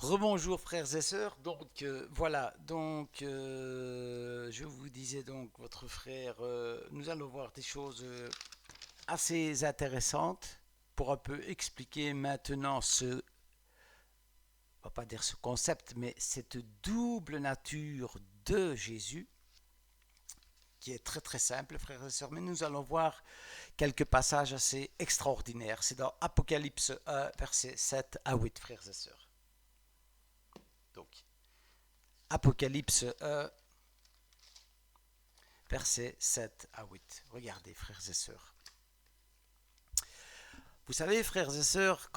Rebonjour frères et sœurs. Voilà, je vous disais donc votre frère, nous allons voir des choses assez intéressantes pour un peu expliquer maintenant on va pas dire ce concept, mais cette double nature de Jésus qui est très très simple frères et sœurs, mais nous allons voir quelques passages assez extraordinaires. C'est dans Apocalypse 1, versets 7 à 8 frères et sœurs. Donc, Apocalypse 1, versets 7 à 8. Regardez, frères et sœurs. Vous savez, frères et sœurs,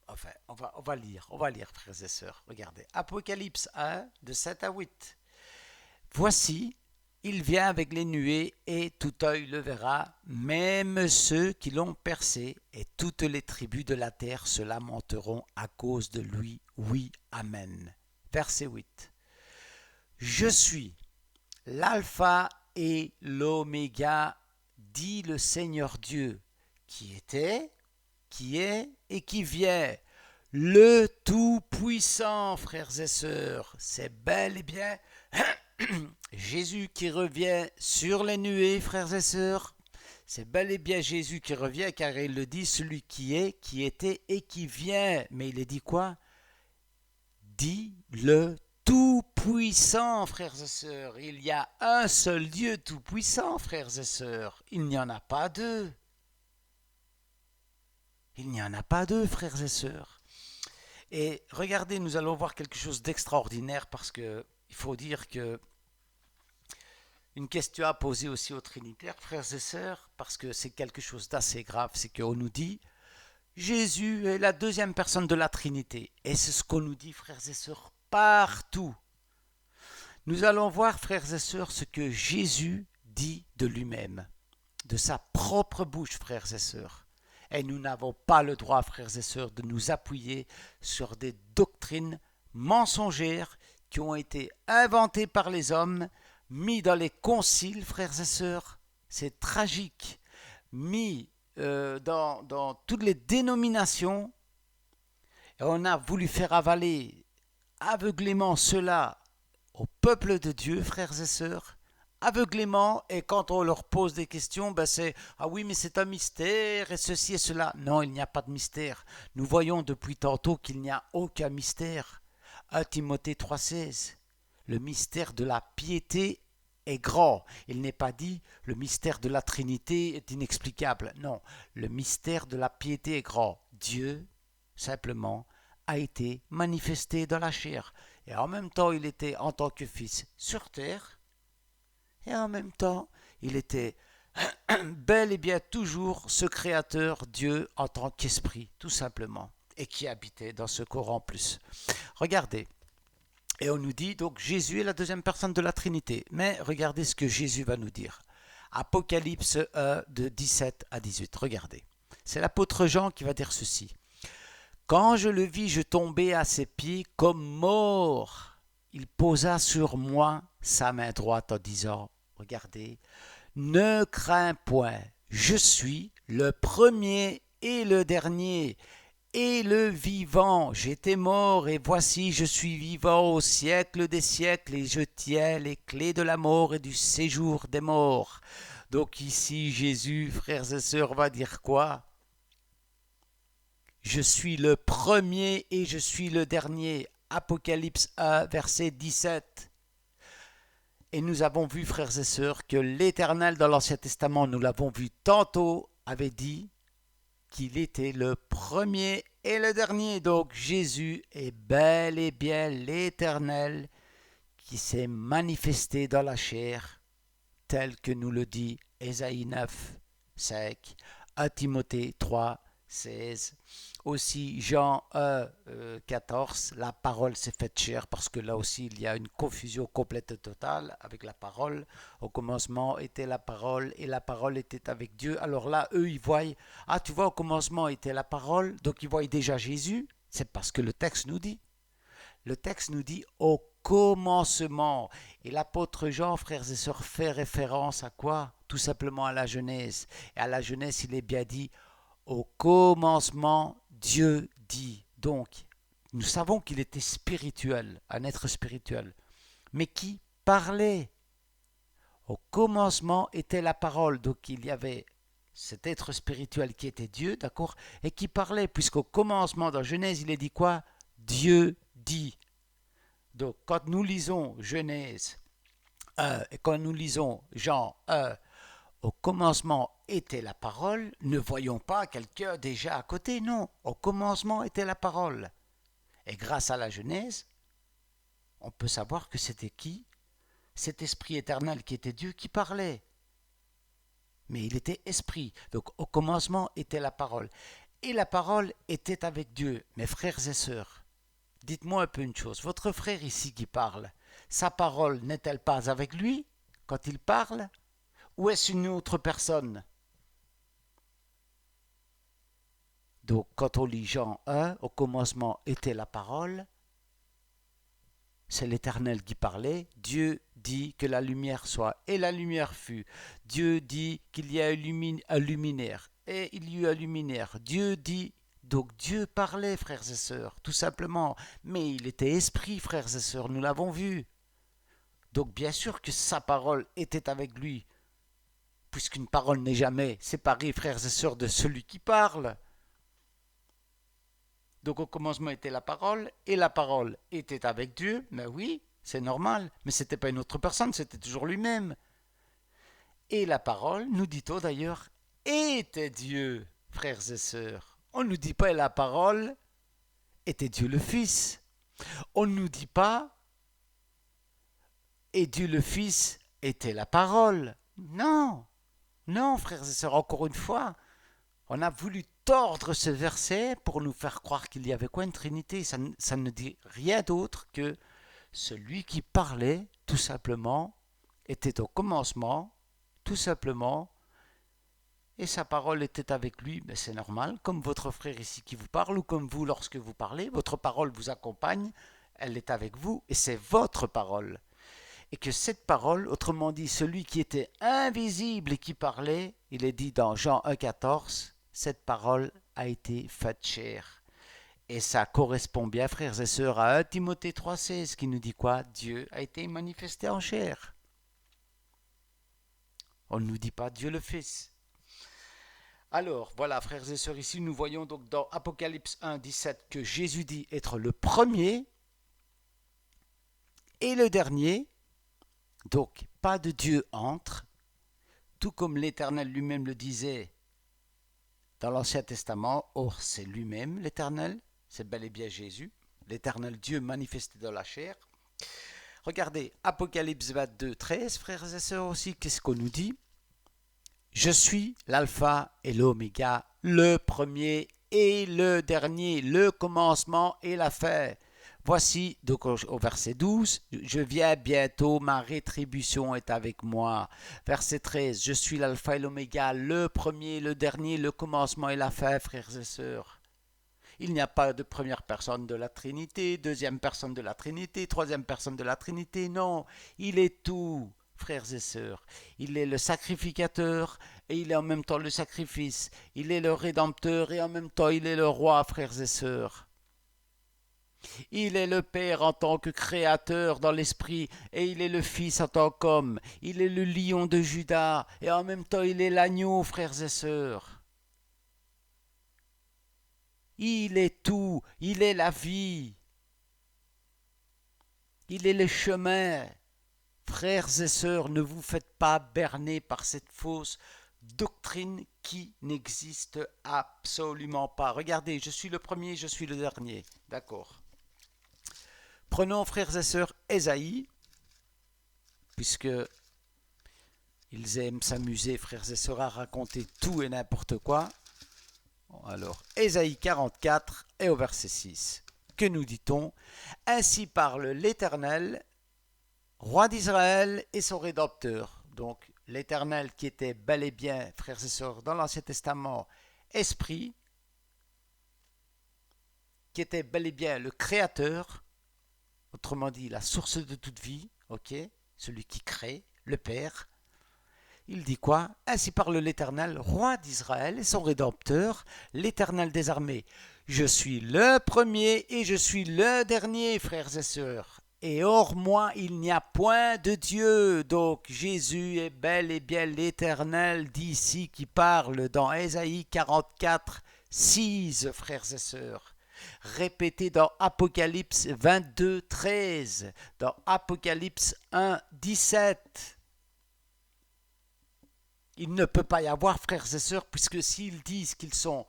enfin, on va lire, frères et sœurs. Regardez. Apocalypse 1, de 7 à 8. Voici, il vient avec les nuées, et tout œil le verra, même ceux qui l'ont percé, et toutes les tribus de la terre se lamenteront à cause de lui. Oui, Amen. Verset 8. Je suis l'alpha et l'oméga, dit le Seigneur Dieu, qui était, qui est et qui vient, le Tout-Puissant, frères et sœurs. C'est bel et bien Jésus qui revient sur les nuées, frères et sœurs. C'est bel et bien Jésus qui revient, car il le dit, celui qui est, qui était et qui vient. Mais il est dit quoi? Dit le Tout-Puissant, frères et sœurs. Il y a un seul Dieu Tout-Puissant, frères et sœurs. Il n'y en a pas deux. Il n'y en a pas deux, frères et sœurs. Et regardez, nous allons voir quelque chose d'extraordinaire parce que il faut dire que une question à poser aussi aux Trinitaires, frères et sœurs, parce que c'est quelque chose d'assez grave, c'est qu'on nous dit Jésus est la deuxième personne de la Trinité. Et c'est ce qu'on nous dit, frères et sœurs, partout. Nous allons voir, frères et sœurs, ce que Jésus dit de lui-même, de sa propre bouche, frères et sœurs. Et nous n'avons pas le droit, frères et sœurs, de nous appuyer sur des doctrines mensongères qui ont été inventées par les hommes, mis dans les conciles, frères et sœurs. C'est tragique. Mis dans toutes les dénominations. Et on a voulu faire avaler aveuglément cela au peuple de Dieu, frères et sœurs, aveuglément, et quand on leur pose des questions, ben c'est ah oui, mais c'est un mystère, et ceci et cela. Non, il n'y a pas de mystère. Nous voyons depuis tantôt qu'il n'y a aucun mystère. 1 Timothée 3,16. Le mystère de la piété est grand. Il n'est pas dit le mystère de la Trinité est inexplicable. Non, le mystère de la piété est grand. Dieu, simplement, a été manifesté dans la chair. Et en même temps, il était en tant que fils sur terre. Et en même temps, il était bel et bien toujours ce créateur, Dieu, en tant qu'esprit, tout simplement. Et qui habitait dans ce corps en plus. Regardez. Et on nous dit donc Jésus est la deuxième personne de la Trinité. Mais regardez ce que Jésus va nous dire. Apocalypse 1 de 17 à 18. Regardez. C'est l'apôtre Jean qui va dire ceci. Quand je le vis, je tombai à ses pieds comme mort. Il posa sur moi sa main droite en disant, regardez, ne crains point, je suis le premier et le dernier et le vivant. J'étais mort et voici je suis vivant au siècle des siècles et je tiens les clés de la mort et du séjour des morts. Donc ici Jésus, frères et sœurs, va dire quoi? Je suis le premier et je suis le dernier. Apocalypse 1, verset 17. Et nous avons vu, frères et sœurs, que l'Éternel dans l'Ancien Testament, nous l'avons vu tantôt, avait dit qu'il était le premier et le dernier. Donc Jésus est bel et bien l'Éternel qui s'est manifesté dans la chair, tel que nous le dit Ésaïe 9, 5, 1 Timothée 3, 16. Aussi Jean 1, 14, la parole s'est faite chair, parce que là aussi il y a une confusion complète et totale avec la parole. Au commencement était la parole et la parole était avec Dieu. Alors là, eux, ils voient, ah tu vois, au commencement était la parole, donc ils voient déjà Jésus. C'est parce que le texte nous dit. Le texte nous dit au commencement. Et l'apôtre Jean, frères et sœurs, fait référence à quoi? Tout simplement à la Genèse. Et à la Genèse, il est bien dit Au commencement, Dieu dit. Donc, nous savons qu'il était spirituel, un être spirituel, mais qui parlait. Au commencement était la parole. Donc, il y avait cet être spirituel qui était Dieu, d'accord, et qui parlait, puisqu'au commencement, dans Genèse, il est dit quoi? Dieu dit. Donc, quand nous lisons Genèse 1 et quand nous lisons Jean 1, au commencement était la parole, ne voyons pas quelqu'un déjà à côté, non. Au commencement était la parole. Et grâce à la Genèse, on peut savoir que c'était qui? Cet esprit éternel qui était Dieu qui parlait. Mais il était esprit. Donc au commencement était la parole. Et la parole était avec Dieu. Mes frères et sœurs, dites-moi un peu une chose. Votre frère ici qui parle, sa parole n'est-elle pas avec lui quand il parle? Ou est-ce une autre personne? Donc quand on lit Jean 1, au commencement était la parole, c'est l'Éternel qui parlait. Dieu dit que la lumière soit, et la lumière fut. Dieu dit qu'il y a un luminaire, et il y eut un luminaire. Dieu dit, donc Dieu parlait, frères et sœurs, tout simplement. Mais il était esprit, frères et sœurs, nous l'avons vu. Donc bien sûr que sa parole était avec lui, puisqu'une parole n'est jamais séparée, frères et sœurs, de celui qui parle. Donc au commencement était la parole, et la parole était avec Dieu, mais oui, c'est normal, mais ce n'était pas une autre personne, c'était toujours lui-même. Et la parole, nous dit-on d'ailleurs, était Dieu, frères et sœurs. On ne nous dit pas la parole était Dieu le Fils. On ne nous dit pas et Dieu le Fils était la parole. Non, non, frères et sœurs, encore une fois, on a voulu tordre ce verset pour nous faire croire qu'il y avait quoi une Trinité. Ça ne dit rien d'autre que celui qui parlait, tout simplement, était au commencement, tout simplement, et sa parole était avec lui. Mais c'est normal, comme votre frère ici qui vous parle, ou comme vous lorsque vous parlez, votre parole vous accompagne, elle est avec vous, et c'est votre parole. Et que cette parole, autrement dit, celui qui était invisible et qui parlait, il est dit dans Jean 1,14, cette parole a été faite chair. Et ça correspond bien, frères et sœurs, à 1 Timothée 3,16 qui nous dit quoi? Dieu a été manifesté en chair. On ne nous dit pas Dieu le Fils. Alors, voilà, frères et sœurs, ici nous voyons donc dans Apocalypse 1,17 que Jésus dit être le premier et le dernier. Donc, pas de Dieu entre, tout comme l'Éternel lui-même le disait dans l'Ancien Testament. Or, c'est lui-même l'Éternel, c'est bel et bien Jésus, l'Éternel Dieu manifesté dans la chair. Regardez, Apocalypse 22, 13, frères et sœurs aussi, qu'est-ce qu'on nous dit? Je suis l'alpha et l'oméga, le premier et le dernier, le commencement et la fin. Voici, donc au verset 12, je viens bientôt, ma rétribution est avec moi. Verset 13, je suis l'alpha et l'oméga, le premier, le dernier, le commencement et la fin, frères et sœurs. Il n'y a pas de première personne de la Trinité, deuxième personne de la Trinité, troisième personne de la Trinité, non, il est tout, frères et sœurs. Il est le sacrificateur et il est en même temps le sacrifice. Il est le rédempteur et en même temps il est le roi, frères et sœurs. Il est le Père en tant que créateur dans l'esprit et il est le Fils en tant qu'homme. Il est le lion de Juda et en même temps il est l'agneau, frères et sœurs. Il est tout, il est la vie. Il est le chemin. Frères et sœurs, ne vous faites pas berner par cette fausse doctrine qui n'existe absolument pas. Regardez, je suis le premier, je suis le dernier. D'accord. Prenons, frères et sœurs, Ésaïe, puisque ils aiment s'amuser, frères et sœurs, à raconter tout et n'importe quoi. Alors, Ésaïe 44 et au verset 6. Que nous dit-on? Ainsi parle l'Éternel, roi d'Israël et son rédempteur. Donc, l'Éternel qui était bel et bien, frères et sœurs, dans l'Ancien Testament, esprit, qui était bel et bien le créateur, autrement dit la source de toute vie, ok, celui qui crée, le Père, Il dit quoi? Ainsi parle l'Éternel, roi d'Israël et son Rédempteur, l'Éternel des armées. Je suis le premier et je suis le dernier, frères et sœurs. Et hors moi, il n'y a point de Dieu. Donc Jésus est bel et bien l'Éternel d'ici qui parle dans Ésaïe 44, 6, frères et sœurs. Répété dans Apocalypse 22, 13, dans Apocalypse 1, 17. Il ne peut pas y avoir, frères et sœurs, puisque s'ils disent qu'ils sont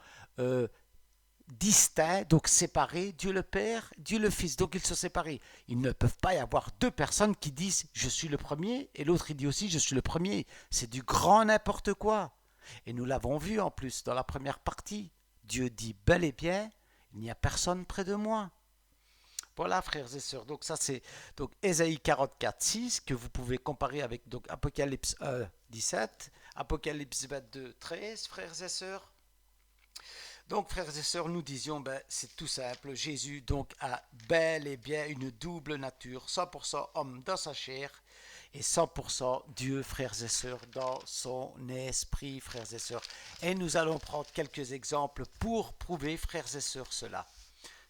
distincts, donc séparés, Dieu le Père, Dieu le Fils, donc ils sont séparés. Il ne peut pas y avoir deux personnes qui disent « je suis le premier » et l'autre il dit aussi « je suis le premier ». C'est du grand n'importe quoi. Et nous l'avons vu en plus dans la première partie. Dieu dit bel et bien « il n'y a personne près de moi ». Voilà, frères et sœurs. Donc ça c'est donc Ésaïe 44, 6 que vous pouvez comparer avec donc Apocalypse 1, 17, Apocalypse 22, 13, frères et sœurs. Donc frères et sœurs, nous disions, c'est tout simple. Jésus donc a bel et bien une double nature, 100% homme dans sa chair et 100% Dieu, frères et sœurs, dans son esprit, frères et sœurs. Et nous allons prendre quelques exemples pour prouver, frères et sœurs, cela.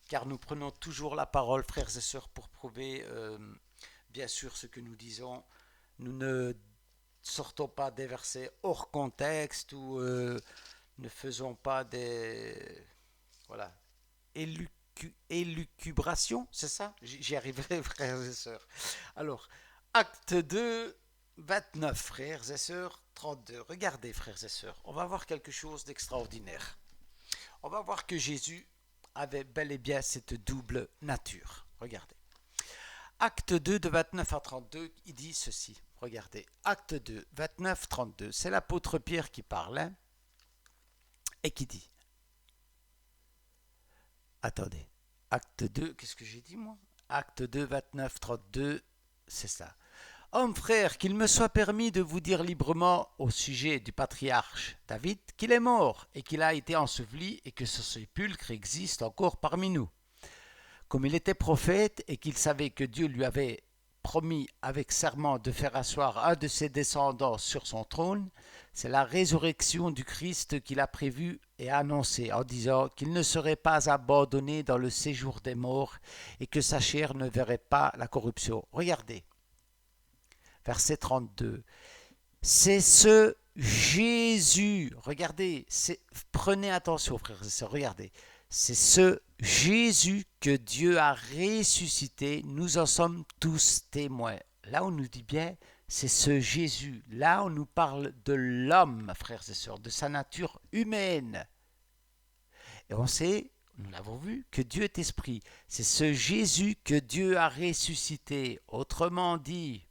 Car nous prenons toujours la parole, frères et sœurs, pour prouver, bien sûr, ce que nous disons. Nous ne sortons pas des versets hors contexte ou ne faisons pas des voilà élucubrations, c'est ça? J'y arriverai, frères et sœurs. Alors, acte 2, 29, frères et sœurs, 32. Regardez, frères et sœurs, on va voir quelque chose d'extraordinaire. On va voir que Jésus avait bel et bien cette double nature. Regardez. Acte 2 de 29 à 32, il dit ceci. Regardez. Acte 2, 29, 32. C'est l'apôtre Pierre qui parle, hein, et qui dit. Attendez. Acte 2, qu'est-ce que j'ai dit moi? Acte 2, 29, 32, c'est ça. Hommes frères, qu'il me soit permis de vous dire librement au sujet du patriarche David qu'il est mort et qu'il a été enseveli et que ce sépulcre existe encore parmi nous. Comme il était prophète et qu'il savait que Dieu lui avait promis avec serment de faire asseoir un de ses descendants sur son trône, c'est la résurrection du Christ qu'il a prévue et annoncée en disant qu'il ne serait pas abandonné dans le séjour des morts et que sa chair ne verrait pas la corruption. Regardez. Verset 32. C'est ce Jésus, regardez, prenez attention frères et sœurs, regardez, c'est ce Jésus que Dieu a ressuscité, nous en sommes tous témoins. Là on nous dit bien, c'est ce Jésus, là on nous parle de l'homme, frères et sœurs, de sa nature humaine. Et on sait, nous l'avons vu, que Dieu est esprit. C'est ce Jésus que Dieu a ressuscité, autrement dit,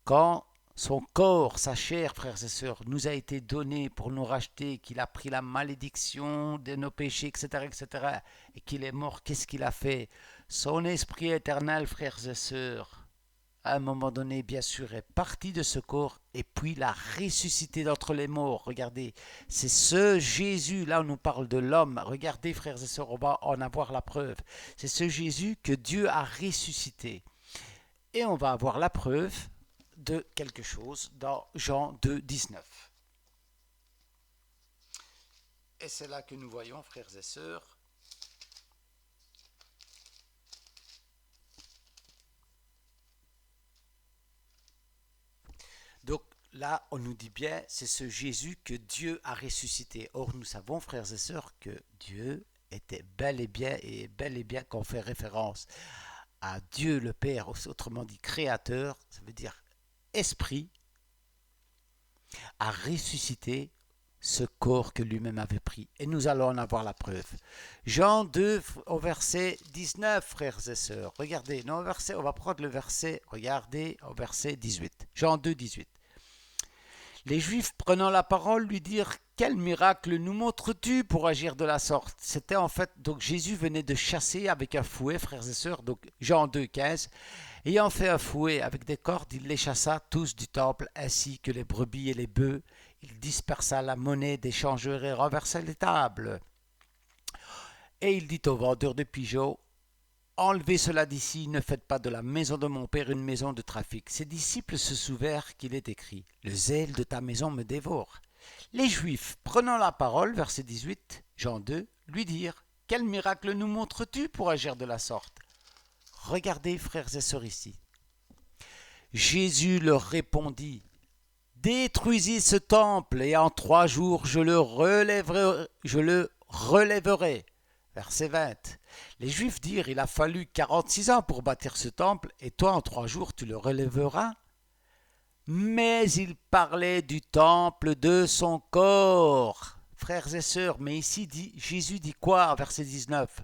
quand son corps, sa chair, frères et sœurs, nous a été donné pour nous racheter, qu'il a pris la malédiction de nos péchés, etc., et qu'il est mort, qu'est-ce qu'il a fait? Son esprit éternel, frères et sœurs, à un moment donné, bien sûr, est parti de ce corps et puis l'a ressuscité d'entre les morts. Regardez, c'est ce Jésus, là on nous parle de l'homme. Regardez, frères et sœurs, on va en avoir la preuve. C'est ce Jésus que Dieu a ressuscité. Et on va avoir la preuve de quelque chose dans Jean 2, 19. Et c'est là que nous voyons, frères et sœurs, donc là on nous dit bien, c'est ce Jésus que Dieu a ressuscité. Or nous savons, frères et sœurs, que Dieu était bel et bien qu'on fait référence à Dieu le Père, autrement dit créateur, ça veut dire esprit, a ressuscité ce corps que lui-même avait pris. Et nous allons en avoir la preuve. Jean 2 au verset 19, frères et sœurs. Regardez, non, on va prendre le verset, regardez, au verset 18. Jean 2, 18. Les Juifs prenant la parole lui dirent « Quel miracle nous montres-tu pour agir de la sorte ?» C'était en fait, donc Jésus venait de chasser avec un fouet, frères et sœurs, donc Jean 2, 15. Ayant fait un fouet avec des cordes, il les chassa tous du temple, ainsi que les brebis et les bœufs. Il dispersa la monnaie des changeurs et renversa les tables. Et il dit aux vendeurs de pigeons, enlevez cela d'ici, ne faites pas de la maison de mon père une maison de trafic. » Ses disciples se souvinrent qu'il est écrit « Le zèle de ta maison me dévore. » Les Juifs, prenant la parole, verset 18, Jean 2, lui dirent « Quel miracle nous montres-tu pour agir de la sorte ?» Regardez, frères et sœurs, ici. Jésus leur répondit « Détruisez ce temple et en 3 jours je le relèverai. » Verset 20. Les Juifs dirent « Il a fallu 46 ans pour bâtir ce temple et toi en 3 jours tu le relèveras. » Mais il parlait du temple de son corps. Frères et sœurs, mais ici Jésus dit quoi, verset 19 ?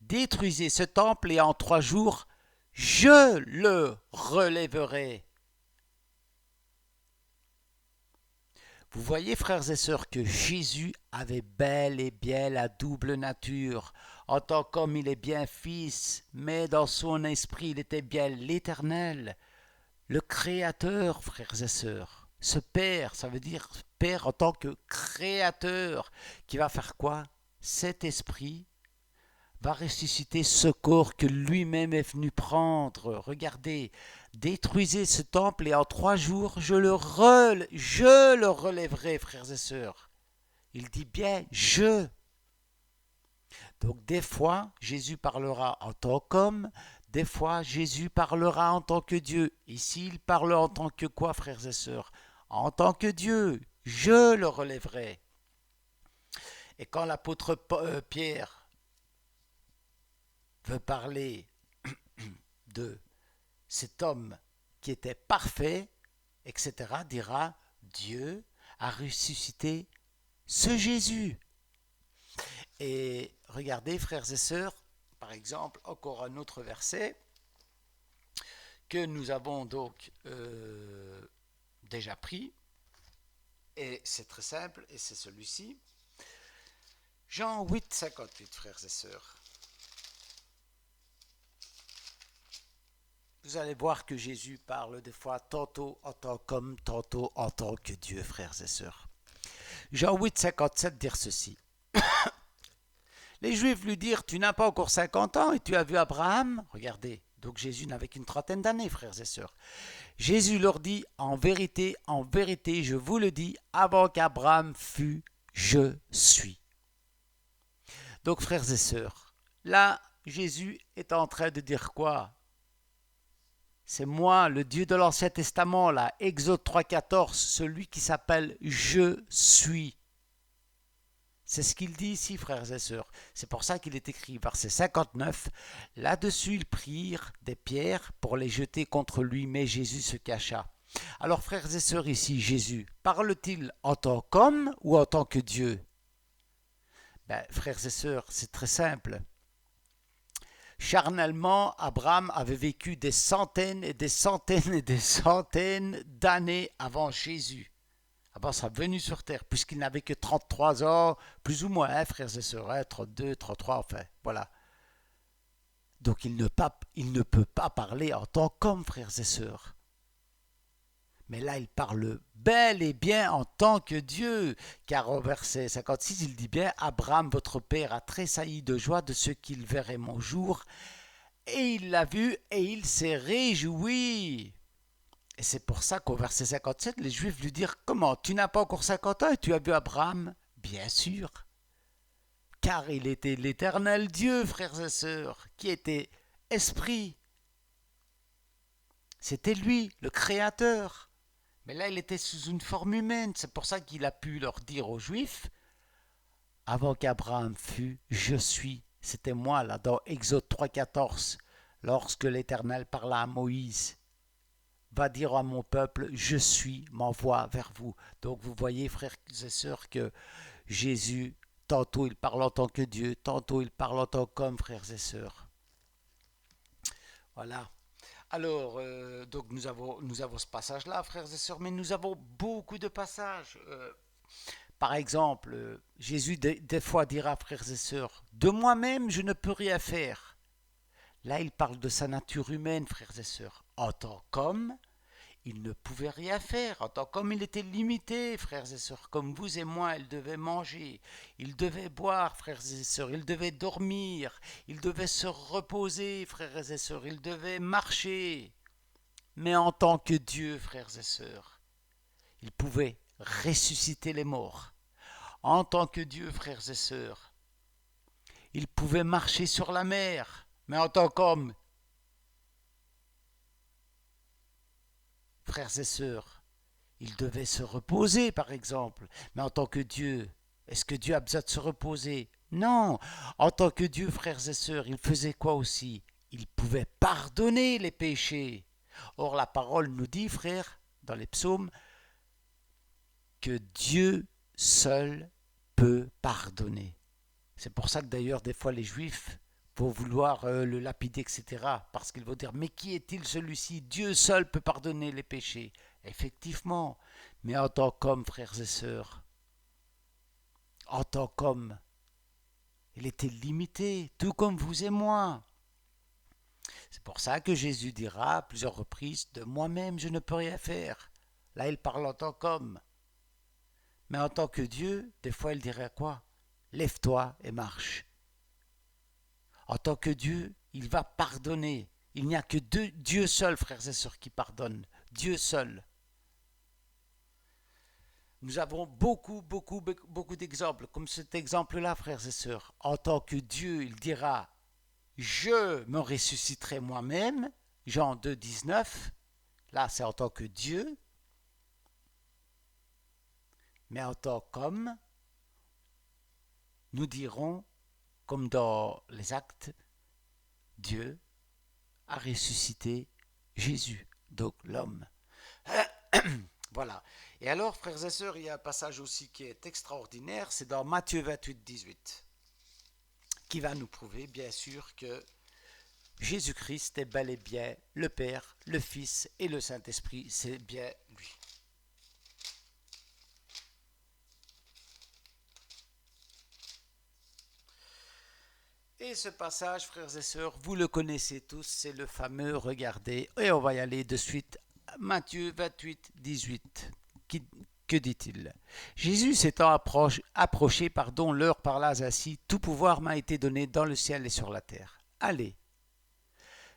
Détruisez ce temple et en 3 jours, je le relèverai. Vous voyez, frères et sœurs, que Jésus avait bel et bien la double nature. En tant qu'homme, il est bien fils, mais dans son esprit, il était bien l'Éternel, le Créateur, frères et sœurs. Ce Père, ça veut dire Père en tant que Créateur, qui va faire quoi ? Cet esprit va ressusciter ce corps que lui-même est venu prendre. Regardez, détruisez ce temple et en 3 jours, je le relèverai, frères et sœurs. Il dit bien « je ». Donc des fois, Jésus parlera en tant qu'homme, des fois, Jésus parlera en tant que Dieu. Ici, il parle en tant que quoi, frères et sœurs ? En tant que Dieu, je le relèverai. Et quand l'apôtre Pierre veut parler de cet homme qui était parfait, etc., dira Dieu a ressuscité ce Jésus. Et regardez, frères et sœurs, par exemple, encore un autre verset que nous avons donc déjà pris, et c'est très simple, et c'est celui-ci. Jean 8, 58, frères et sœurs. Vous allez voir que Jésus parle des fois tantôt en tant qu'homme, tantôt en tant que Dieu, frères et sœurs. Jean 8, 57 dire ceci. Les Juifs lui dirent, tu n'as pas encore 50 ans et tu as vu Abraham ? Regardez, donc Jésus n'avait qu'une 30aine d'années, frères et sœurs. Jésus leur dit, en vérité, je vous le dis, avant qu'Abraham fût, je suis. Donc, frères et sœurs, là, Jésus est en train de dire quoi ? C'est moi, le Dieu de l'Ancien Testament, là, Exode 3,14, celui qui s'appelle « Je suis ». C'est ce qu'il dit ici, frères et sœurs. C'est pour ça qu'il est écrit, verset 59, « Là-dessus, ils prirent des pierres pour les jeter contre lui, mais Jésus se cacha. » Alors, frères et sœurs, ici, Jésus, parle-t-il en tant qu'homme ou en tant que Dieu ? Frères et sœurs, c'est très simple. Charnellement, Abraham avait vécu des centaines et des centaines et des centaines d'années avant Jésus, avant sa venue sur terre, puisqu'il n'avait que 33 ans, plus ou moins, frères et sœurs, 32, 33, enfin, voilà. Donc il ne peut pas parler en tant qu'homme, frères et sœurs. Mais là, il parle bel et bien en tant que Dieu, car au verset 56, il dit bien « Abraham, votre père, a tressailli de joie de ce qu'il verrait mon jour, et il l'a vu, et il s'est réjoui. » Et c'est pour ça qu'au verset 57, les Juifs lui dirent « Comment, tu n'as pas encore 50 ans et tu as vu Abraham ?» Bien sûr, car il était l'Éternel Dieu, frères et sœurs, qui était esprit. C'était lui, le Créateur. Mais là, il était sous une forme humaine. C'est pour ça qu'il a pu leur dire aux Juifs, avant qu'Abraham fût, je suis. C'était moi, là, dans Exode 3,14, lorsque l'Éternel parla à Moïse. Va dire à mon peuple, je suis, m'envoie vers vous. Donc vous voyez, frères et sœurs, que Jésus, tantôt il parle en tant que Dieu, tantôt il parle en tant qu'homme, frères et sœurs. Voilà. Alors, donc nous avons ce passage-là, frères et sœurs, mais nous avons beaucoup de passages. Par exemple, Jésus des fois dira, frères et sœurs, « De moi-même, je ne peux rien faire. » Là, il parle de sa nature humaine, frères et sœurs. En tant qu'homme, il ne pouvait rien faire. En tant qu'homme, il était limité, frères et sœurs. Comme vous et moi, il devait manger, il devait boire, frères et sœurs, il devait dormir, il devait se reposer, frères et sœurs, il devait marcher. Mais en tant que Dieu, frères et sœurs, il pouvait ressusciter les morts. En tant que Dieu, frères et sœurs, il pouvait marcher sur la mer. Mais en tant qu'homme, frères et sœurs, il devait se reposer, par exemple. Mais en tant que Dieu, est-ce que Dieu a besoin de se reposer? Non. En tant que Dieu, frères et sœurs, il faisait quoi aussi? Il pouvait pardonner les péchés. Or, la parole nous dit, frères, dans les psaumes, que Dieu seul peut pardonner. C'est pour ça que d'ailleurs, des fois, les Juifs vont vouloir le lapider, etc. Parce qu'ils vont dire, mais qui est-il celui-ci? Dieu seul peut pardonner les péchés. Effectivement, mais en tant qu'homme, frères et sœurs, en tant qu'homme, il était limité, tout comme vous et moi. C'est pour ça que Jésus dira à plusieurs reprises, de moi-même je ne peux rien faire. Là, il parle en tant qu'homme. Mais en tant que Dieu, des fois, il dirait quoi? Lève-toi et marche. En tant que Dieu, il va pardonner. Il n'y a que Dieu seul, frères et sœurs, qui pardonne. Dieu seul. Nous avons beaucoup d'exemples, comme cet exemple-là, frères et sœurs. En tant que Dieu, il dira, je me ressusciterai moi-même, Jean 2, 19. Là, c'est en tant que Dieu. Mais en tant qu'homme, nous dirons, comme dans les actes, Dieu a ressuscité Jésus, donc l'homme. Voilà. Et alors, frères et sœurs, il y a un passage aussi qui est extraordinaire, c'est dans Matthieu 28, 18, qui va nous prouver, bien sûr, que Jésus-Christ est bel et bien le Père, le Fils et le Saint-Esprit, c'est bien lui. Et ce passage, frères et sœurs, vous le connaissez tous, c'est le fameux, regardez, et on va y aller de suite, Matthieu 28, 18. Que dit-il? Jésus s'étant approché, leur parla ainsi, tout pouvoir m'a été donné dans le ciel et sur la terre. Allez,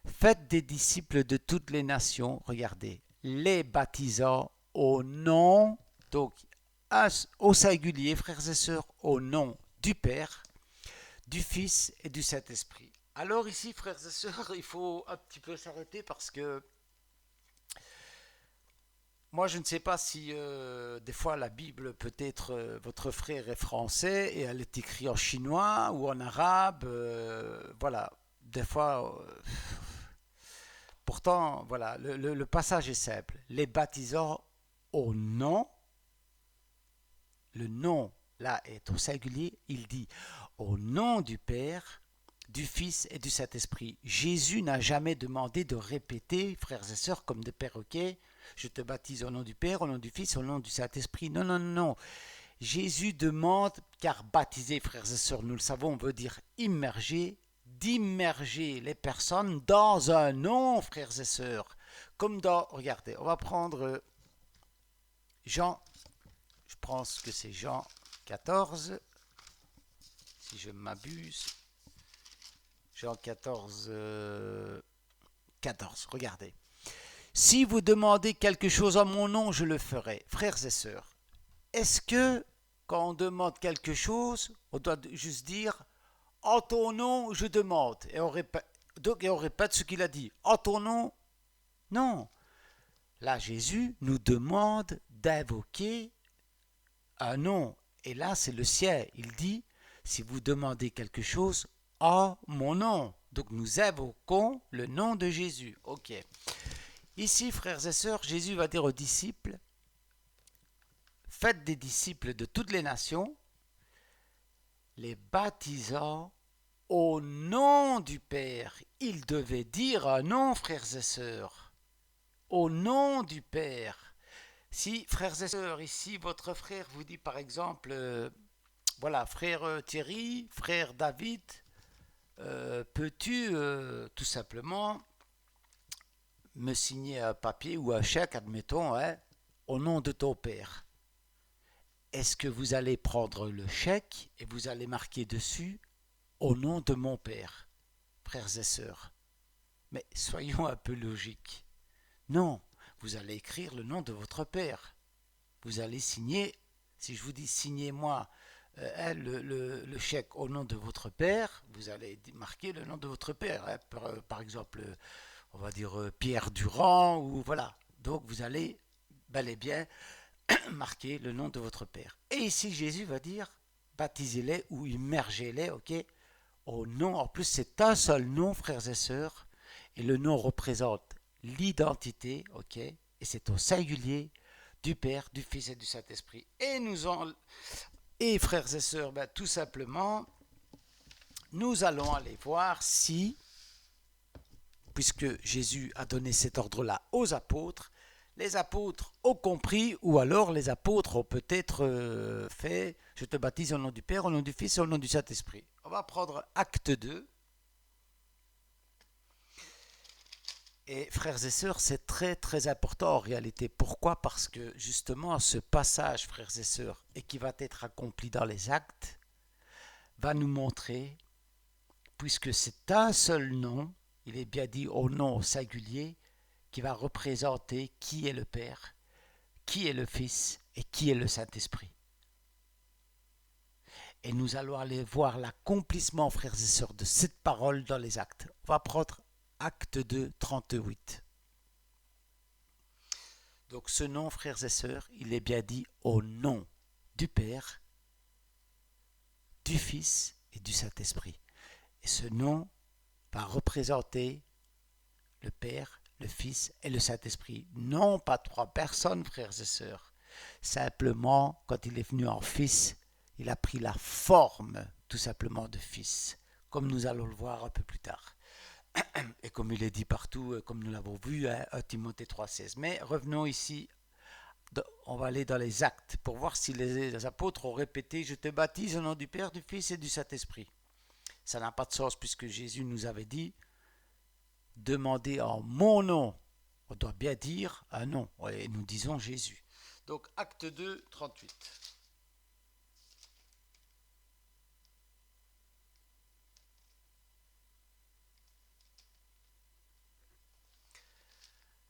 faites des disciples de toutes les nations, regardez, les baptisant au nom, donc au singulier, frères et sœurs, au nom du Père, du Fils et du Saint-Esprit. Alors ici, frères et sœurs, il faut un petit peu s'arrêter parce que moi, je ne sais pas si des fois la Bible, peut-être votre frère est français et elle est écrite en chinois ou en arabe. Voilà, des fois. Pourtant, voilà, le passage est simple. Les baptisants au nom, le nom là est au singulier, il dit au nom du Père, du Fils et du Saint-Esprit. Jésus n'a jamais demandé de répéter, frères et sœurs, comme des perroquets, je te baptise au nom du Père, au nom du Fils, au nom du Saint-Esprit. Non, non, non. Jésus demande, car baptiser, frères et sœurs, nous le savons, veut dire immerger, d'immerger les personnes dans un nom, frères et sœurs. Comme dans, regardez, on va prendre Jean, je pense que c'est Jean 14, si je m'abuse. Jean 14, 14, regardez. Si vous demandez quelque chose en mon nom, je le ferai. Frères et sœurs, est-ce que quand on demande quelque chose, on doit juste dire en ton nom, je demande. Et on répète ce qu'il a dit. En ton nom, non. Là, Jésus nous demande d'invoquer un nom. Et là, c'est le sien. Il dit, si vous demandez quelque chose en mon nom. Donc nous invoquons le nom de Jésus. Ok. Ici, frères et sœurs, Jésus va dire aux disciples, faites des disciples de toutes les nations, les baptisant au nom du Père. Il devait dire un nom, frères et sœurs. Au nom du Père. Si, frères et sœurs, ici, votre frère vous dit par exemple, voilà, frère Thierry, frère David, peux-tu tout simplement me signer un papier ou un chèque, admettons, hein, au nom de ton père. Est-ce que vous allez prendre le chèque et vous allez marquer dessus au nom de mon père, frères et sœurs? Mais soyons un peu logiques. Non, vous allez écrire le nom de votre père. Vous allez signer, si je vous dis signez-moi le chèque au nom de votre père, vous allez marquer le nom de votre père. Hein, par exemple, on va dire Pierre Durand, ou voilà. Donc vous allez bel et bien marquer le nom de votre père. Et ici, Jésus va dire baptisez-les ou immergez-les, ok? Au nom, en plus, c'est un seul nom, frères et sœurs, et le nom représente l'identité, ok? Et c'est au singulier du Père, du Fils et du Saint-Esprit. Et frères et sœurs, ben, tout simplement, nous allons aller voir si, puisque Jésus a donné cet ordre-là aux apôtres, les apôtres ont compris, ou alors les apôtres ont peut-être fait « Je te baptise au nom du Père, au nom du Fils et au nom du Saint-Esprit ». On va prendre acte 2. Et frères et sœurs, c'est très très important en réalité. Pourquoi? Parce que justement ce passage, frères et sœurs, et qui va être accompli dans les actes, va nous montrer, puisque c'est un seul nom, il est bien dit au nom singulier, qui va représenter qui est le Père, qui est le Fils et qui est le Saint-Esprit. Et nous allons aller voir l'accomplissement, frères et sœurs, de cette parole dans les actes. On va prendre acte 2, 38. Donc ce nom, frères et sœurs, il est bien dit au nom du Père, du Fils et du Saint-Esprit. Et ce nom va représenter le Père, le Fils et le Saint-Esprit. Non pas trois personnes, frères et sœurs. Simplement, quand il est venu en Fils, il a pris la forme tout simplement de Fils, comme nous allons le voir un peu plus tard. Et comme il est dit partout, comme nous l'avons vu, hein, Timothée 3,16. Mais revenons ici, on va aller dans les actes pour voir si les apôtres ont répété « Je te baptise au nom du Père, du Fils et du Saint-Esprit ». Ça n'a pas de sens puisque Jésus nous avait dit « Demandez en mon nom ». On doit bien dire un nom, et nous disons Jésus. Donc acte 2, 38.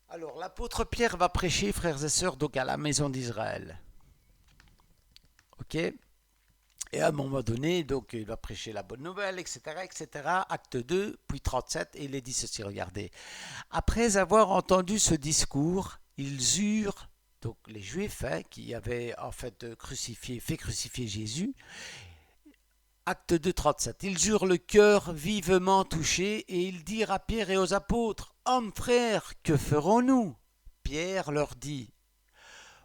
Alors, l'apôtre Pierre va prêcher, frères et sœurs, donc à la maison d'Israël. Ok? Et à un moment donné, donc, il va prêcher la bonne nouvelle, etc., etc. Acte 2, puis 37, et il est dit ceci, regardez. Après avoir entendu ce discours, ils eurent, donc les Juifs, hein, qui avaient en fait fait crucifier Jésus, Acte 2, 37. Ils eurent le cœur vivement touché et ils dirent à Pierre et aux apôtres, Hommes, frères, que ferons-nous? Pierre leur dit,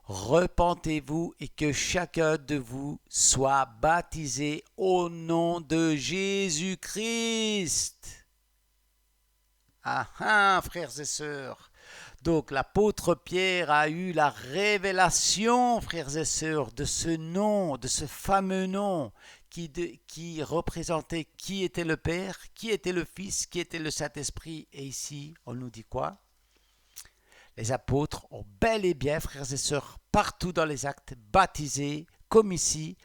Repentez-vous et que chacun de vous soit baptisé au nom de Jésus-Christ. Ah ah, frères et sœurs. Donc l'apôtre Pierre a eu la révélation, frères et sœurs, de ce nom, de ce fameux nom qui représentait qui était le Père, qui était le Fils, qui était le Saint-Esprit. Et ici, on nous dit quoi? Les apôtres ont bel et bien, frères et sœurs, partout dans les actes, baptisé, comme ici,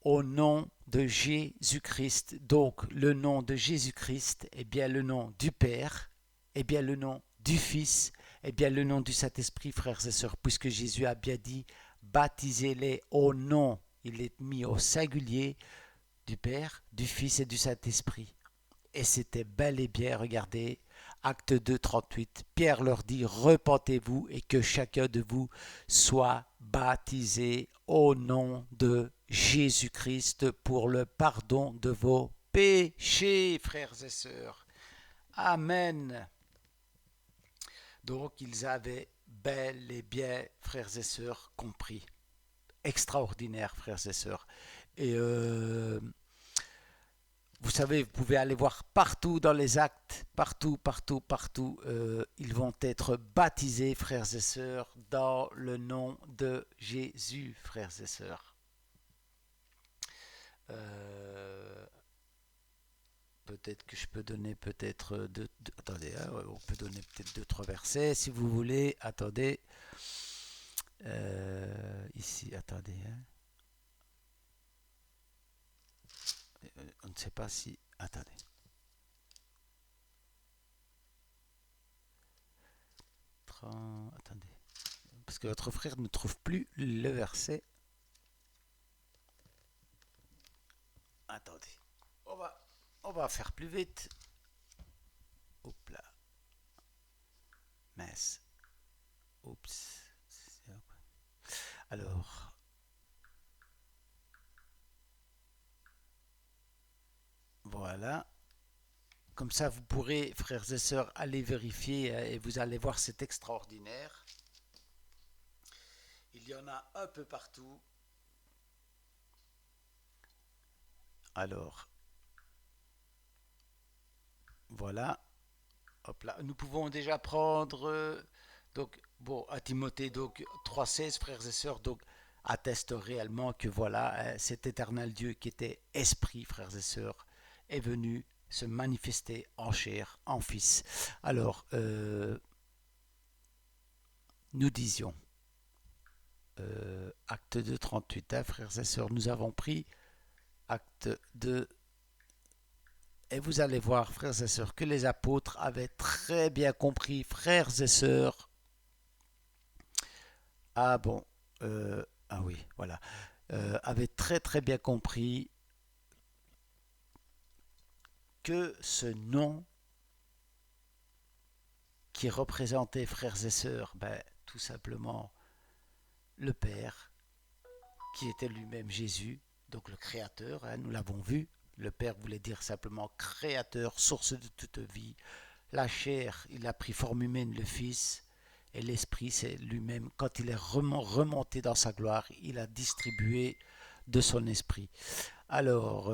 au nom de Jésus-Christ. Donc le nom de Jésus-Christ est bien le nom du Père, est bien le nom du Fils, est bien le nom du Saint-Esprit, frères et sœurs, puisque Jésus a bien dit, baptisez-les au nom, il est mis au singulier, du Père, du Fils et du Saint-Esprit. Et c'était bel et bien, regardez, Acte 2, 38, Pierre leur dit, repentez-vous et que chacun de vous soit baptisé au nom de Jésus-Christ pour le pardon de vos péchés, frères et sœurs. Amen. Donc ils avaient bel et bien, frères et sœurs, compris. Extraordinaire, frères et sœurs. Et vous savez, vous pouvez aller voir partout dans les actes, partout, ils vont être baptisés, frères et sœurs, dans le nom de Jésus, frères et sœurs. peut-être que je peux donner peut-être attendez, hein, on peut donner peut-être deux, trois versets si vous voulez. Attendez. Ici, attendez. Hein. On ne sait pas si. Attendez. Attendez. Parce que votre frère ne trouve plus le verset. Attendez. On va faire plus vite. Hop là. Mince. Oups. Alors. Voilà. Comme ça, vous pourrez, frères et sœurs, aller vérifier et vous allez voir, c'est extraordinaire. Il y en a un peu partout. Alors, voilà. Hop là. Nous pouvons déjà prendre, donc, bon, à Timothée, donc, 3,16, frères et sœurs, donc, atteste réellement que voilà, cet éternel Dieu qui était esprit, frères et sœurs, est venu se manifester en chair, en fils. Alors, nous disions, acte 2, 38, hein, frères et sœurs, nous avons pris acte 2, et vous allez voir, frères et sœurs, que les apôtres avaient très bien compris, frères et sœurs. Ah bon, ah oui, voilà. Avaient très très bien compris que ce nom qui représentait, frères et sœurs, ben, tout simplement le Père, qui était lui-même Jésus, donc le Créateur, hein, nous l'avons vu. Le Père voulait dire simplement Créateur, source de toute vie. La chair, il a pris forme humaine, le Fils, et l'Esprit, c'est lui-même. Quand il est remonté dans sa gloire, il a distribué de son Esprit. Alors,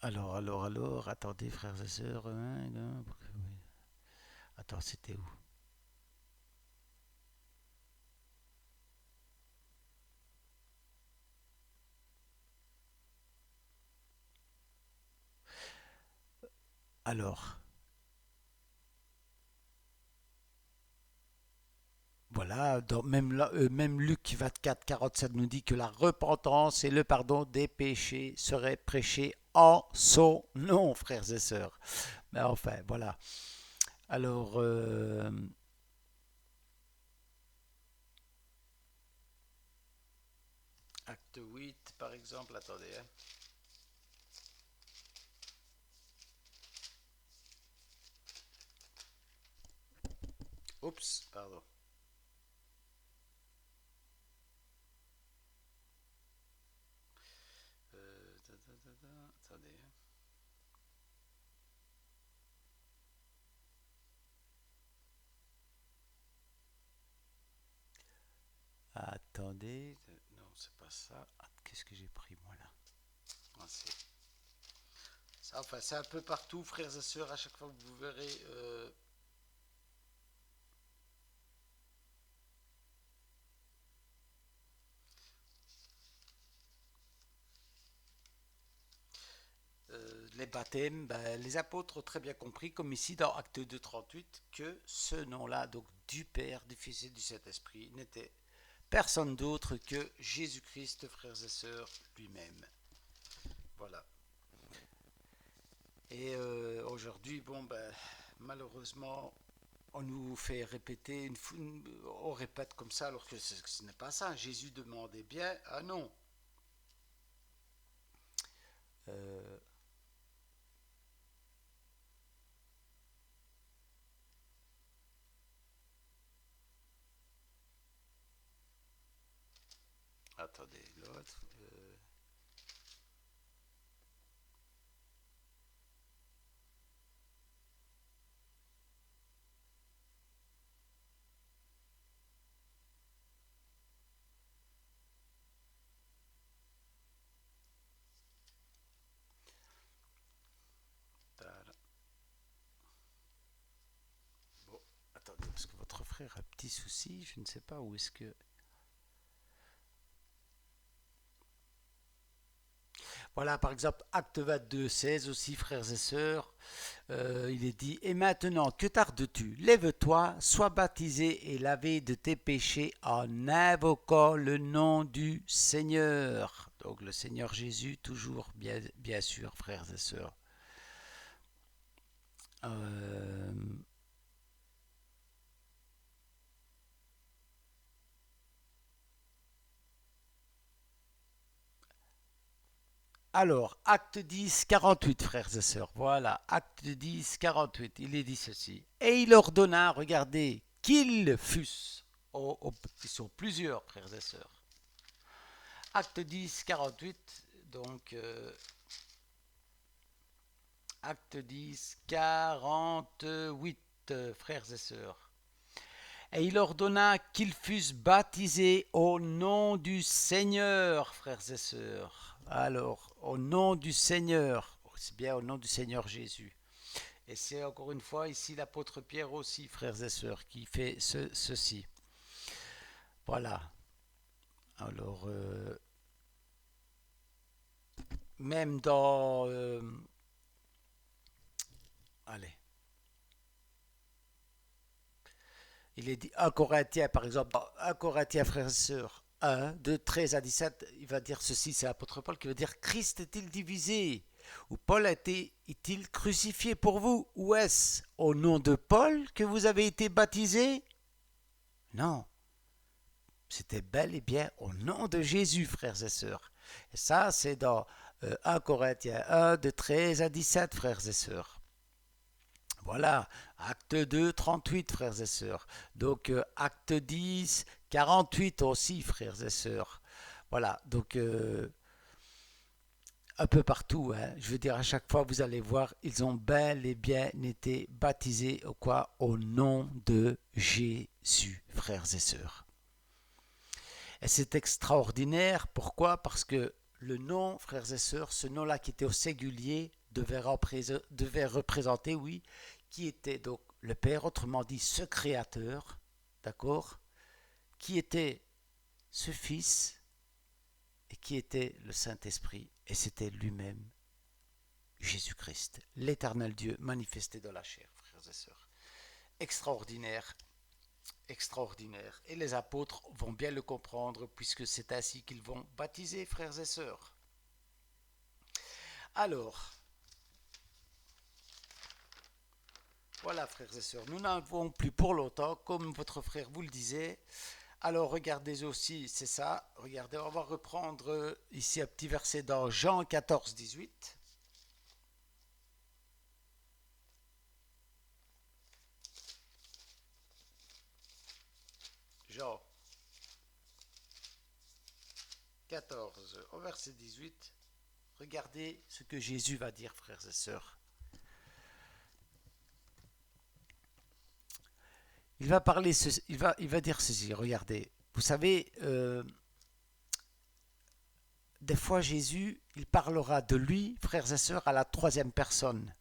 attendez, frères et sœurs. Attends, c'était où? Alors, voilà, même Luc 24, 47 nous dit que la repentance et le pardon des péchés seraient prêchés en son nom, frères et sœurs. Mais enfin, voilà. Alors, acte 8, par exemple, attendez. Hein. Oups, pardon. Attendez. Hein. Attendez. Non, c'est pas ça. Qu'est-ce que j'ai pris, moi, là? Ah, enfin, c'est un peu partout, frères et sœurs. À chaque fois, vous verrez. Les baptêmes, ben, les apôtres ont très bien compris, comme ici dans Acte 2, 38, que ce nom-là, donc du Père, du Fils et du Saint-Esprit, n'était personne d'autre que Jésus-Christ, frères et sœurs, lui-même. Voilà. Et aujourd'hui, bon, ben, malheureusement, on nous fait répéter, on répète comme ça, alors que ce n'est pas ça. Jésus demandait bien, ah non. Euh, attendez, l'autre. Bon, attendez, parce que votre frère a un petit souci, je ne sais pas où est-ce que. Voilà, par exemple, Acte 22, 16 aussi, frères et sœurs. Il est dit, et maintenant, que tardes-tu? Lève-toi, sois baptisé et lavé de tes péchés en invoquant le nom du Seigneur. Donc le Seigneur Jésus, toujours, bien sûr, frères et sœurs. Euh, alors, acte 10, 48, frères et sœurs. Voilà, acte 10, 48, il est dit ceci. Et il ordonna, regardez, qu'ils fussent. Ils sont plusieurs, frères et sœurs. Acte 10, 48, donc acte 10, 48, frères et sœurs. Et il ordonna qu'ils fussent baptisés au nom du Seigneur, frères et sœurs. Alors, au nom du Seigneur, c'est bien au nom du Seigneur Jésus. Et c'est encore une fois ici l'apôtre Pierre aussi, frères et sœurs, qui fait ceci. Voilà. Alors, même dans... allez. Il est dit 1 Corinthiens, par exemple, dans 1 Corinthiens, frères et sœurs, 1, de 13 à 17, il va dire ceci, c'est l'apôtre Paul qui va dire Christ est-il divisé? Ou Paul est-il crucifié pour vous? Ou est-ce au nom de Paul que vous avez été baptisés? Non, c'était bel et bien au nom de Jésus, frères et sœurs. Et ça, c'est dans 1 Corinthiens 1, de 13 à 17, frères et sœurs. Voilà, acte 2, 38, frères et sœurs. Donc, acte 10, 48 aussi, frères et sœurs. Voilà, donc un peu partout, hein. Je veux dire, à chaque fois, vous allez voir, ils ont bel et bien été baptisés quoi, au nom de Jésus, frères et sœurs. Et c'est extraordinaire, pourquoi? Parce que le nom, frères et sœurs, ce nom-là qui était au singulier, devait représenter, oui, qui était donc le Père, autrement dit ce Créateur, d'accord, qui était ce Fils et qui était le Saint-Esprit, et c'était lui-même, Jésus-Christ, l'éternel Dieu manifesté dans la chair, frères et sœurs. Extraordinaire, extraordinaire. Et les apôtres vont bien le comprendre, puisque c'est ainsi qu'ils vont baptiser, frères et sœurs. Alors, voilà, frères et sœurs, nous n'avons plus pour longtemps, comme votre frère vous le disait. Alors, regardez aussi, c'est ça. Regardez, on va reprendre ici un petit verset dans Jean 14, 18. Jean 14, au verset 18. Regardez ce que Jésus va dire, frères et sœurs. Il va dire ceci, regardez. Vous savez, des fois Jésus, il parlera de lui, frères et sœurs, à la troisième personne.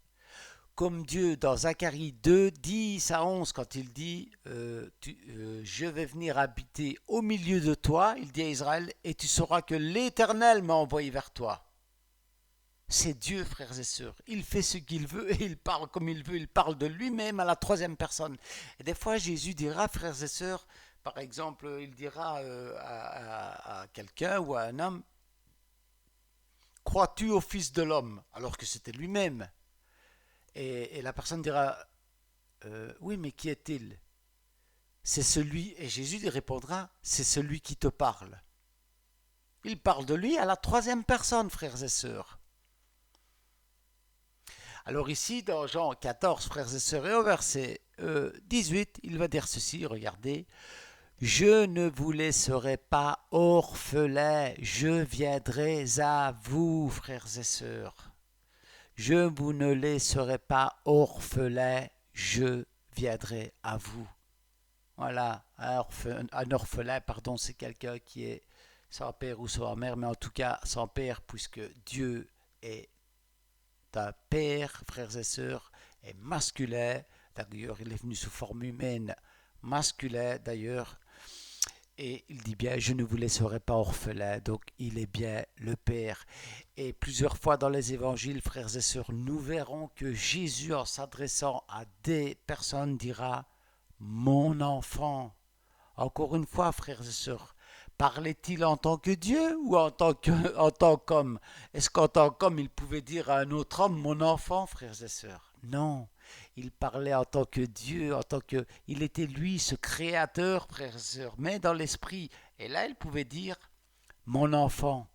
Comme Dieu dans Zacharie 2, 10 à 11, quand il dit je vais venir habiter au milieu de toi, il dit à Israël, et tu sauras que l'Éternel m'a envoyé vers toi. C'est Dieu, frères et sœurs. Il fait ce qu'il veut et il parle comme il veut. Il parle de lui-même à la troisième personne. Et des fois, Jésus dira, frères et sœurs, par exemple, il dira à quelqu'un ou à un homme, crois-tu au Fils de l'homme? Alors que c'était lui-même. Et la personne dira, oui, mais qui est-il? C'est celui, et Jésus lui répondra, c'est celui qui te parle. Il parle de lui à la troisième personne, frères et sœurs. Alors ici, dans Jean 14, frères et sœurs, et au verset 18, il va dire ceci, regardez. Je ne vous laisserai pas orphelins, je viendrai à vous, frères et sœurs. Je vous ne laisserai pas orphelins, je viendrai à vous. Voilà, un orphelin, pardon, c'est quelqu'un qui est sans père ou sans mère, mais en tout cas sans père, puisque Dieu est un père, frères et sœurs, est masculin. D'ailleurs, il est venu sous forme humaine, masculin d'ailleurs. Et il dit bien, je ne vous laisserai pas orphelin, donc il est bien le Père. Et plusieurs fois dans les évangiles, frères et sœurs, nous verrons que Jésus, en s'adressant à des personnes, dira, mon enfant. Encore une fois, frères et sœurs, parlait-il en tant que Dieu ou en tant qu'homme? Est-ce qu'en tant qu'homme, il pouvait dire à un autre homme, mon enfant, frères et sœurs? Non, il parlait en tant que Dieu, en tant que... Il était lui, ce créateur, frères et sœurs, mais dans l'esprit. Et là, il pouvait dire, mon enfant,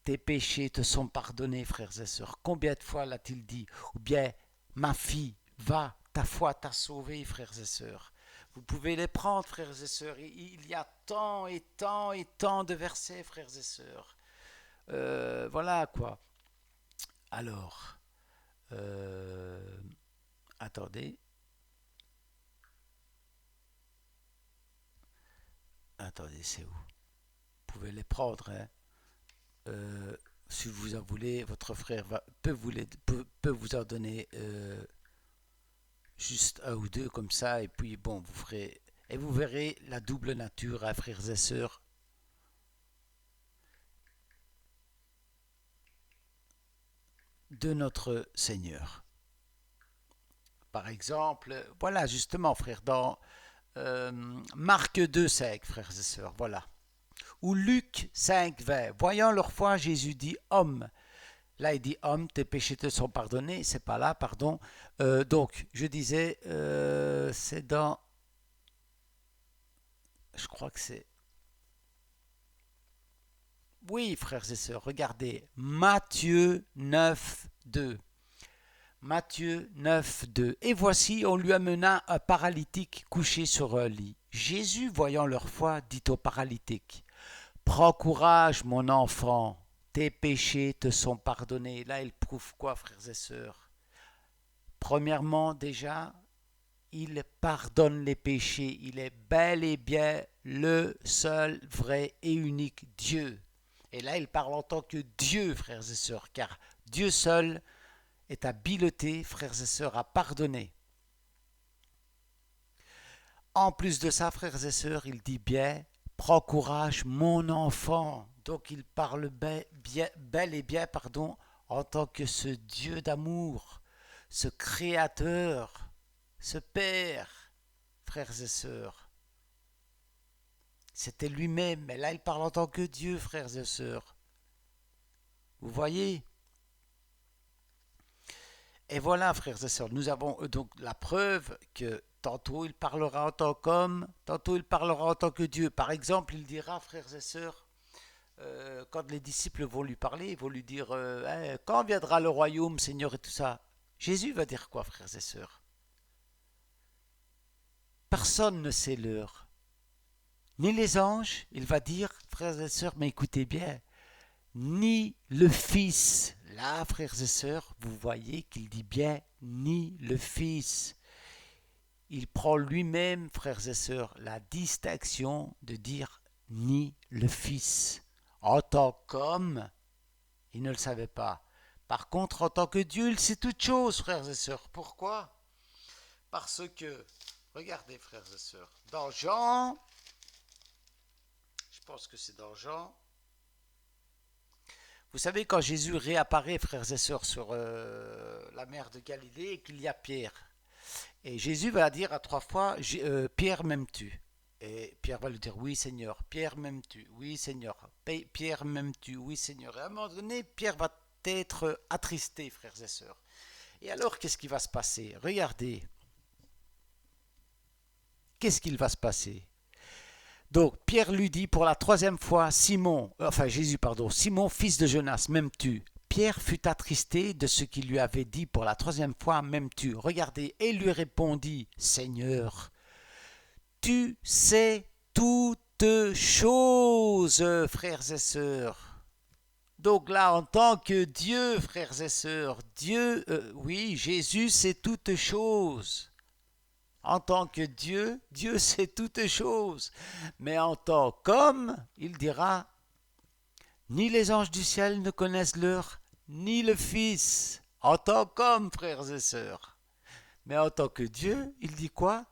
tes péchés te sont pardonnés, frères et sœurs. Combien de fois l'a-t-il dit? Ou bien, ma fille, va, ta foi t'a sauvé, frères et sœurs. Vous pouvez les prendre, frères et sœurs. Il y a tant et tant et tant de versets, frères et sœurs. Voilà quoi. Alors, euh, attendez. Attendez, c'est où? Vous pouvez les prendre, hein. Euh, si vous en voulez, votre frère peut vous en donner juste un ou deux comme ça, et puis bon, vous ferez. Et vous verrez la double nature, hein, frères et sœurs, de notre Seigneur. Par exemple, voilà, justement, frère, dans euh, Marc 2, 5, frères et sœurs, voilà. Ou Luc 5, 20. Voyant leur foi, Jésus dit, homme. Là, il dit, homme, tes péchés te sont pardonnés. C'est pas là, pardon. Donc, je disais, c'est dans, je crois que c'est, oui, frères et sœurs, regardez, Matthieu 9, 2. Matthieu 9, 2. Et voici, on lui amena un paralytique couché sur un lit. Jésus, voyant leur foi, dit au paralytique, prends courage, mon enfant, tes péchés te sont pardonnés. Là, il prouve quoi, frères et sœurs? Premièrement, déjà, il pardonne les péchés. Il est bel et bien le seul, vrai et unique Dieu. Et là, il parle en tant que Dieu, frères et sœurs, car Dieu seul est habileté, frères et sœurs, à pardonner. En plus de ça, frères et sœurs, il dit bien, prends courage, mon enfant. Donc il parle bel et bien, pardon, en tant que ce Dieu d'amour, ce Créateur, ce Père, frères et sœurs. C'était lui-même, mais là il parle en tant que Dieu, frères et sœurs. Vous voyez? Et voilà, frères et sœurs, nous avons donc la preuve que tantôt il parlera en tant qu'homme, tantôt il parlera en tant que Dieu. Par exemple, il dira, frères et sœurs, quand les disciples vont lui parler, ils vont lui dire Hey, quand viendra le royaume, Seigneur, et tout ça. Jésus va dire quoi, frères et sœurs? Personne ne sait l'heure. Ni les anges, il va dire, frères et sœurs, mais écoutez bien, ni le Fils. Là, frères et sœurs, vous voyez qu'il dit bien ni le Fils. Il prend lui-même, frères et sœurs, la distinction de dire ni le Fils. En tant qu'homme, il ne le savait pas. Par contre, en tant que Dieu, il sait toutes choses, frères et sœurs. Pourquoi? Parce que, regardez, frères et sœurs, dans Jean, je pense que c'est dans Jean, vous savez, quand Jésus réapparaît, frères et sœurs, sur la mer de Galilée, et qu'il y a Pierre. Et Jésus va dire à trois fois, Pierre, m'aimes-tu? Et Pierre va lui dire, oui Seigneur. Pierre, m'aimes-tu? Oui Seigneur. Pierre, m'aimes-tu? Oui Seigneur. Et à un moment donné, Pierre va être attristé, frères et sœurs. Et alors, qu'est-ce qui va se passer? Regardez. Qu'est-ce qu'il va se passer? Donc, Pierre lui dit pour la troisième fois, Jésus, pardon, Simon, fils de Jonas, m'aimes-tu? Pierre fut attristé de ce qu'il lui avait dit pour la troisième fois, m'aimes-tu? Regardez, et lui répondit, Seigneur, tu sais toutes choses, frères et sœurs. Donc là, en tant que Dieu, frères et sœurs, oui, Jésus sait toutes choses. En tant que Dieu, Dieu sait toutes choses. Mais en tant qu'homme, il dira, ni les anges du ciel ne connaissent l'heure, ni le Fils. En tant qu'homme, frères et sœurs. Mais en tant que Dieu, il dit quoi?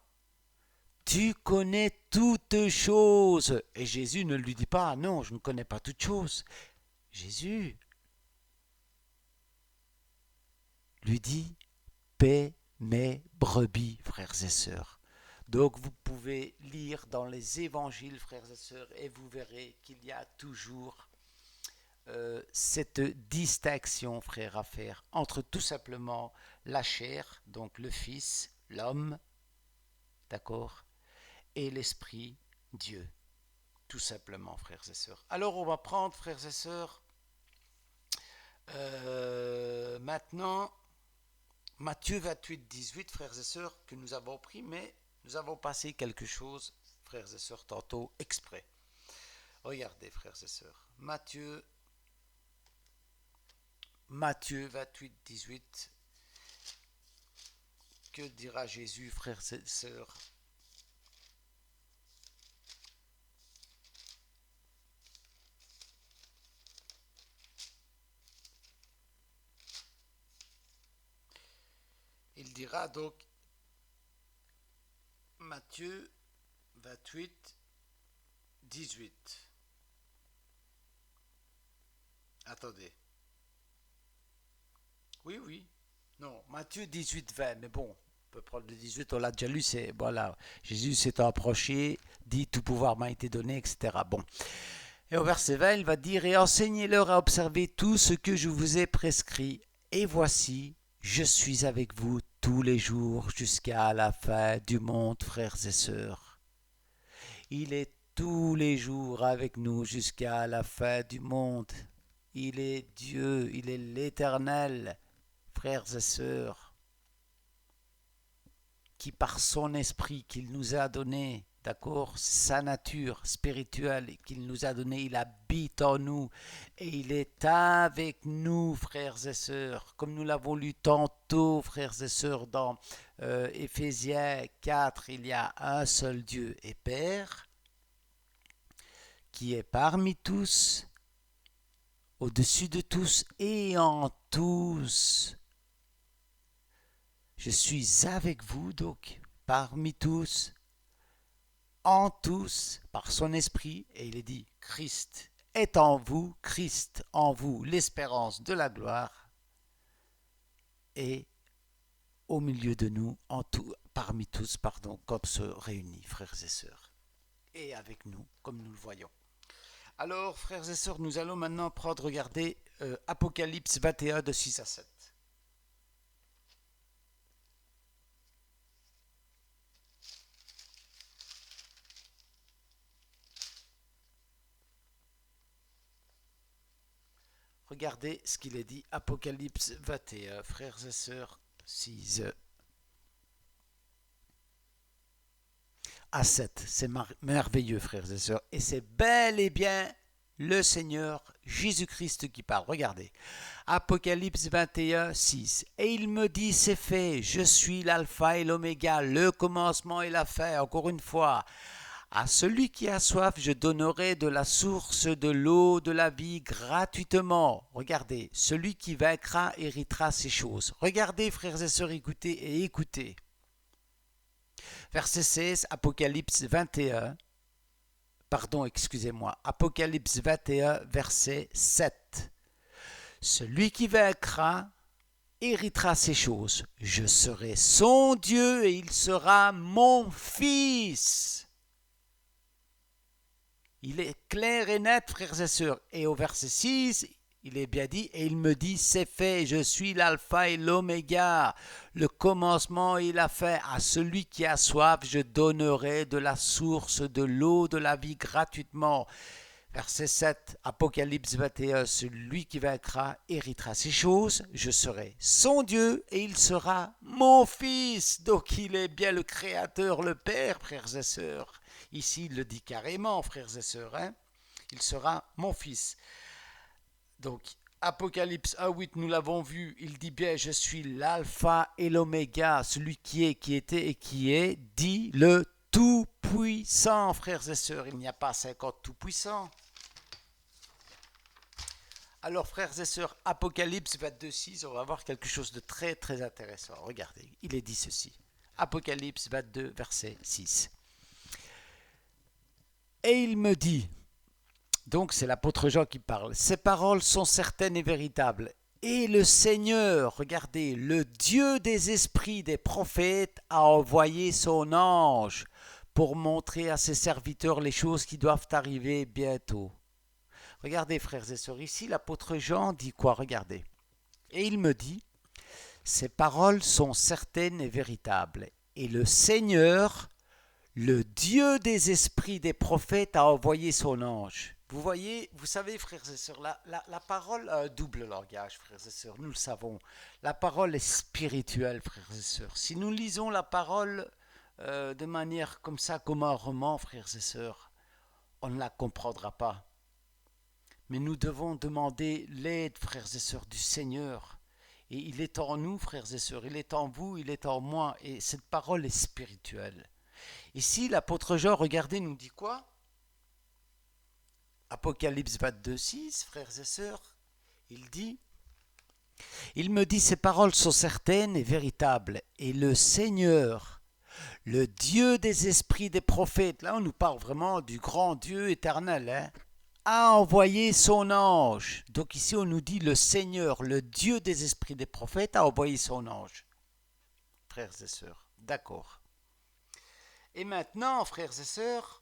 Tu connais toutes choses. Et Jésus ne lui dit pas, non, je ne connais pas toutes choses. Jésus lui dit, paie mes brebis, frères et sœurs. Donc vous pouvez lire dans les évangiles, frères et sœurs, et vous verrez qu'il y a toujours cette distinction, frère, à faire entre tout simplement la chair, donc le Fils, l'homme, d'accord, et l'Esprit, Dieu, tout simplement, frères et sœurs. Alors on va prendre, frères et sœurs, maintenant Matthieu 28, 18, frères et sœurs, que nous avons pris, mais nous avons passé quelque chose, frères et sœurs, tantôt exprès. Regardez, frères et sœurs, Matthieu 28, 18, que dira Jésus, frères et sœurs? Il dira donc, Matthieu 28, 18. Attendez. Oui, oui. Non, Matthieu 18, 20. Mais bon, on peut prendre le 18, on l'a déjà lu. C'est, voilà, Jésus s'est approché, dit tout pouvoir m'a été donné, etc. Bon. Et au verset 20, il va dire, et enseignez-leur à observer tout ce que je vous ai prescrit. Et voici, je suis avec vous tous les jours jusqu'à la fin du monde, frères et sœurs. Il est tous les jours avec nous jusqu'à la fin du monde. Il est Dieu, il est l'Éternel, frères et sœurs, qui par son esprit qu'il nous a donné, d'accord, sa nature spirituelle qu'il nous a donné, il habite en nous et il est avec nous, frères et sœurs, comme nous l'avons lu tantôt, frères et sœurs, dans Éphésiens 4, il y a un seul Dieu et Père, qui est parmi tous, au-dessus de tous et en tous. Je suis avec vous, donc, parmi tous, en tous, par son esprit, et il est dit, Christ est en vous, Christ en vous, l'espérance de la gloire, et au milieu de nous, en tout, parmi tous, pardon, comme se réunit, frères et sœurs, et avec nous, comme nous le voyons. Alors, frères et sœurs, nous allons maintenant prendre, regardez, Apocalypse 21 de 6 à 7. Regardez ce qu'il est dit, Apocalypse 21, frères et sœurs, 6 à 7. C'est merveilleux, frères et sœurs. Et c'est bel et bien le Seigneur Jésus-Christ qui parle. Regardez, Apocalypse 21, 6. Et il me dit, c'est fait, je suis l'alpha et l'oméga, le commencement et la fin. Encore une fois, à celui qui a soif, je donnerai de la source de l'eau de la vie gratuitement. Regardez, celui qui vaincra héritera ces choses. Regardez, frères et sœurs, écoutez et écoutez. Verset 16, Apocalypse 21. Pardon, excusez-moi. Apocalypse 21, verset 7. Celui qui vaincra héritera ces choses. Je serai son Dieu et il sera mon fils. Il est clair et net, frères et sœurs. Et au verset 6, il est bien dit, et il me dit, c'est fait, je suis l'alpha et l'oméga, le commencement et la fin. À celui qui a soif, je donnerai de la source de l'eau de la vie gratuitement. Verset 7, Apocalypse 21, celui qui vaincra héritera ces choses, je serai son Dieu et il sera mon fils. Donc il est bien le Créateur, le Père, frères et sœurs. Ici, il le dit carrément, frères et sœurs, hein? Il sera mon fils. Donc, Apocalypse 1.8, nous l'avons vu, il dit bien, je suis l'alpha et l'oméga, celui qui est, qui était et qui est, dit le tout-puissant, frères et sœurs. Il n'y a pas 50 tout-puissants. Alors, frères et sœurs, Apocalypse 22.6, on va voir quelque chose de très, très intéressant. Regardez, il est dit ceci. Apocalypse 22, verset 6. Et il me dit, donc c'est l'apôtre Jean qui parle, ces paroles sont certaines et véritables. Et le Seigneur, regardez, le Dieu des esprits des prophètes a envoyé son ange pour montrer à ses serviteurs les choses qui doivent arriver bientôt. Regardez frères et sœurs, ici l'apôtre Jean dit quoi? Regardez. Et il me dit, ces paroles sont certaines et véritables. Et le Seigneur, le Dieu des esprits des prophètes a envoyé son ange. Vous voyez, vous savez, frères et sœurs, la parole a un double langage, frères et sœurs, nous le savons. La parole est spirituelle, frères et sœurs. Si nous lisons la parole de manière comme ça, comme un roman, frères et sœurs, on ne la comprendra pas. Mais nous devons demander l'aide, frères et sœurs, du Seigneur. Et il est en nous, frères et sœurs, il est en vous, il est en moi, et cette parole est spirituelle. Ici, l'apôtre Jean, regardez, nous dit quoi? Apocalypse 22, 6, frères et sœurs, il dit, il me dit, ces paroles sont certaines et véritables, et le Seigneur, le Dieu des esprits des prophètes, là on nous parle vraiment du grand Dieu éternel, a envoyé son ange. Donc ici on nous dit, le Seigneur, le Dieu des esprits des prophètes, a envoyé son ange. Frères et sœurs, d'accord. Et maintenant, frères et sœurs,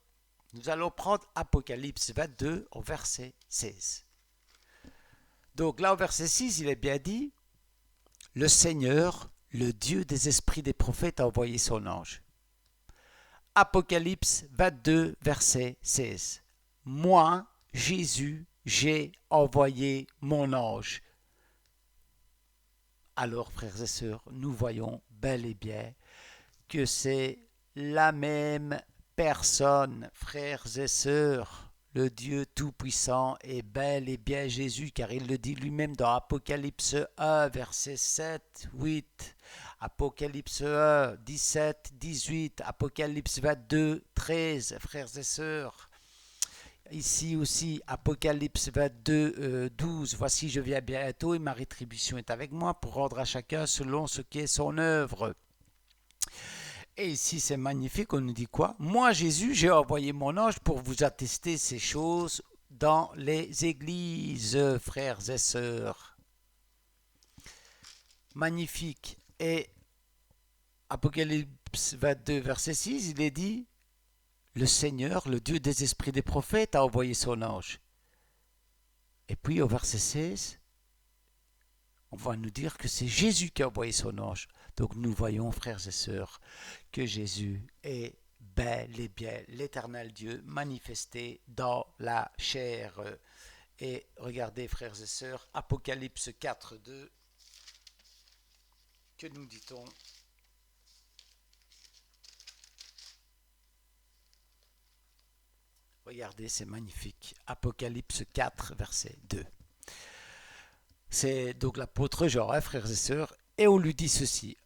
nous allons prendre Apocalypse 22 au verset 16. Donc là au verset 6, il est bien dit, le Seigneur, le Dieu des esprits des prophètes a envoyé son ange. Apocalypse 22, verset 16. Moi, Jésus, j'ai envoyé mon ange. Alors, frères et sœurs, nous voyons bel et bien que c'est la même personne, frères et sœurs. Le Dieu Tout-Puissant est bel et bien Jésus, car il le dit lui-même dans Apocalypse 1, versets 7, 8, Apocalypse 1, 17, 18, Apocalypse 22, 13, frères et sœurs. Ici aussi, Apocalypse 22, 12, voici je viens bientôt et ma rétribution est avec moi pour rendre à chacun selon ce qu'est son œuvre. Et ici c'est magnifique, on nous dit quoi? Moi Jésus, j'ai envoyé mon ange pour vous attester ces choses dans les églises, frères et sœurs. Magnifique. Et Apocalypse 22, verset 6, il est dit, le Seigneur, le Dieu des esprits des prophètes, a envoyé son ange. Et puis au verset 16, on va nous dire que c'est Jésus qui a envoyé son ange. Donc nous voyons, frères et sœurs, que Jésus est bel et bien l'éternel Dieu manifesté dans la chair. Et regardez, frères et sœurs, Apocalypse 4, 2, que nous dit-on? Regardez, c'est magnifique. Apocalypse 4, verset 2. C'est donc l'apôtre Jean, frères et sœurs, et on lui dit ceci.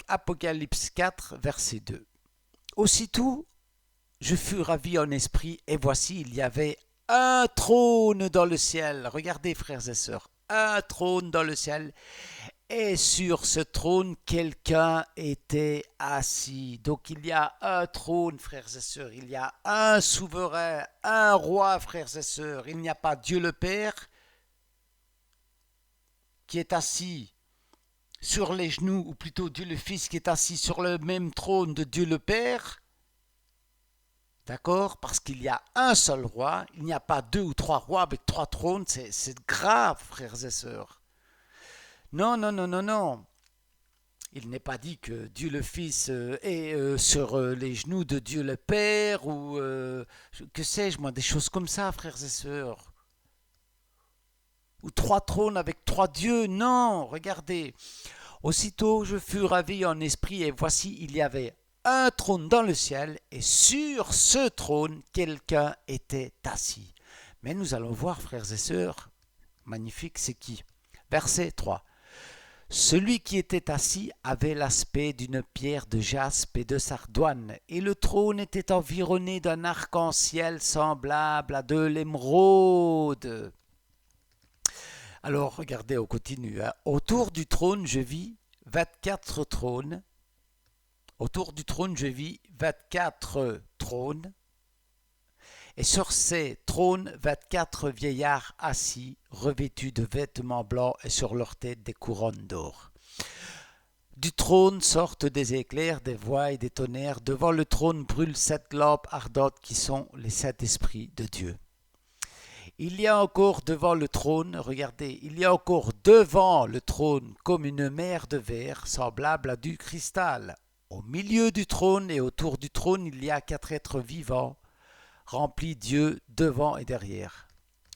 Apocalypse 4, verset 2. Aussitôt, je fus ravi en esprit, et voici, il y avait un trône dans le ciel. Regardez, frères et sœurs, un trône dans le ciel. Et sur ce trône, quelqu'un était assis. Donc il y a un trône, frères et sœurs. Il y a un souverain, un roi, frères et sœurs. Il n'y a pas Dieu le Père qui est assis sur les genoux, ou plutôt Dieu le Fils qui est assis sur le même trône de Dieu le Père. D'accord? Parce qu'il y a un seul roi. Il n'y a pas deux ou trois rois avec trois trônes. C'est grave, frères et sœurs. Non, non, non, non, non. Il n'est pas dit que Dieu le Fils est sur les genoux de Dieu le Père ou que sais-je moi, des choses comme ça, frères et sœurs. Ou trois trônes avec trois dieux. Non, regardez. Aussitôt je fus ravi en esprit et voici il y avait un trône dans le ciel et sur ce trône quelqu'un était assis. Mais nous allons voir, frères et sœurs, magnifique, c'est qui? Verset 3. Celui qui était assis avait l'aspect d'une pierre de jaspe et de sardoine, et le trône était environné d'un arc-en-ciel semblable à de l'émeraude. Alors, regardez, on continue. Autour du trône, je vis 24 trônes. Autour du trône, je vis 24 trônes. Et sur ces trônes, 24 vieillards assis, revêtus de vêtements blancs et sur leurs têtes des couronnes d'or. Du trône sortent des éclairs, des voix et des tonnerres. Devant le trône brûlent 7 lampes ardentes qui sont les 7 esprits de Dieu. Il y a encore devant le trône, regardez, il y a encore devant le trône comme une mer de verre semblable à du cristal. Au milieu du trône et autour du trône, il y a 4 êtres vivants, remplis Dieu devant et derrière.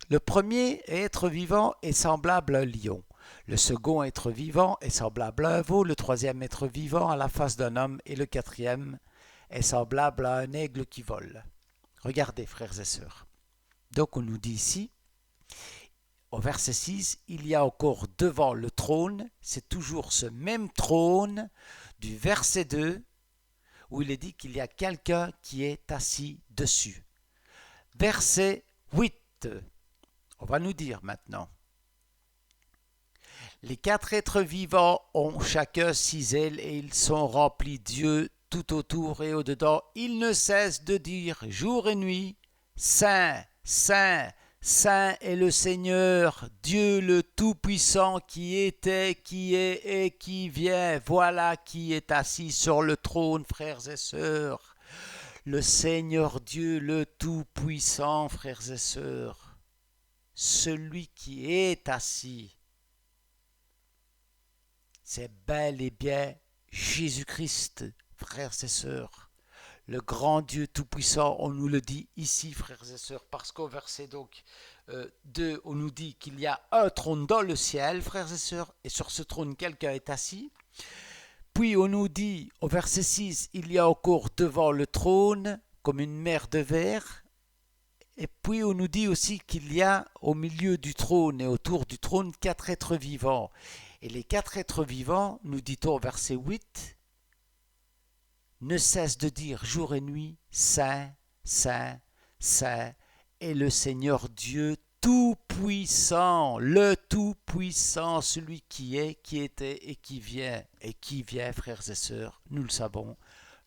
Le premier être vivant est semblable à un lion. Le second être vivant est semblable à un veau. Le troisième être vivant à la face d'un homme. Et le quatrième est semblable à un aigle qui vole. Regardez, frères et sœurs. Donc on nous dit ici, au verset 6, il y a encore devant le trône, c'est toujours ce même trône du verset 2, où il est dit qu'il y a quelqu'un qui est assis dessus. Verset 8, on va nous dire maintenant. Les 4 êtres vivants ont chacun 6 ailes et ils sont remplis Dieu tout autour et au-dedans. Ils ne cessent de dire jour et nuit, Saint, Saint, Saint est le Seigneur, Dieu le Tout-Puissant qui était, qui est et qui vient. Voilà qui est assis sur le trône, frères et sœurs. Le Seigneur Dieu le Tout-Puissant, frères et sœurs. Celui qui est assis. C'est bel et bien Jésus-Christ, frères et sœurs. Le grand Dieu Tout-Puissant, on nous le dit ici, frères et sœurs, parce qu'au verset 2, on nous dit qu'il y a un trône dans le ciel, frères et sœurs, et sur ce trône, quelqu'un est assis. Puis on nous dit, au verset 6, il y a encore devant le trône, comme une mer de verre. Et puis on nous dit aussi qu'il y a au milieu du trône et autour du trône 4 êtres vivants. Et les 4 êtres vivants, nous dit-on au verset 8, ne cessent de dire jour et nuit, Saint, Saint, Saint est le Seigneur Dieu Tout-Puissant, le Tout-Puissant, celui qui est, qui était et qui vient, frères et sœurs, nous le savons,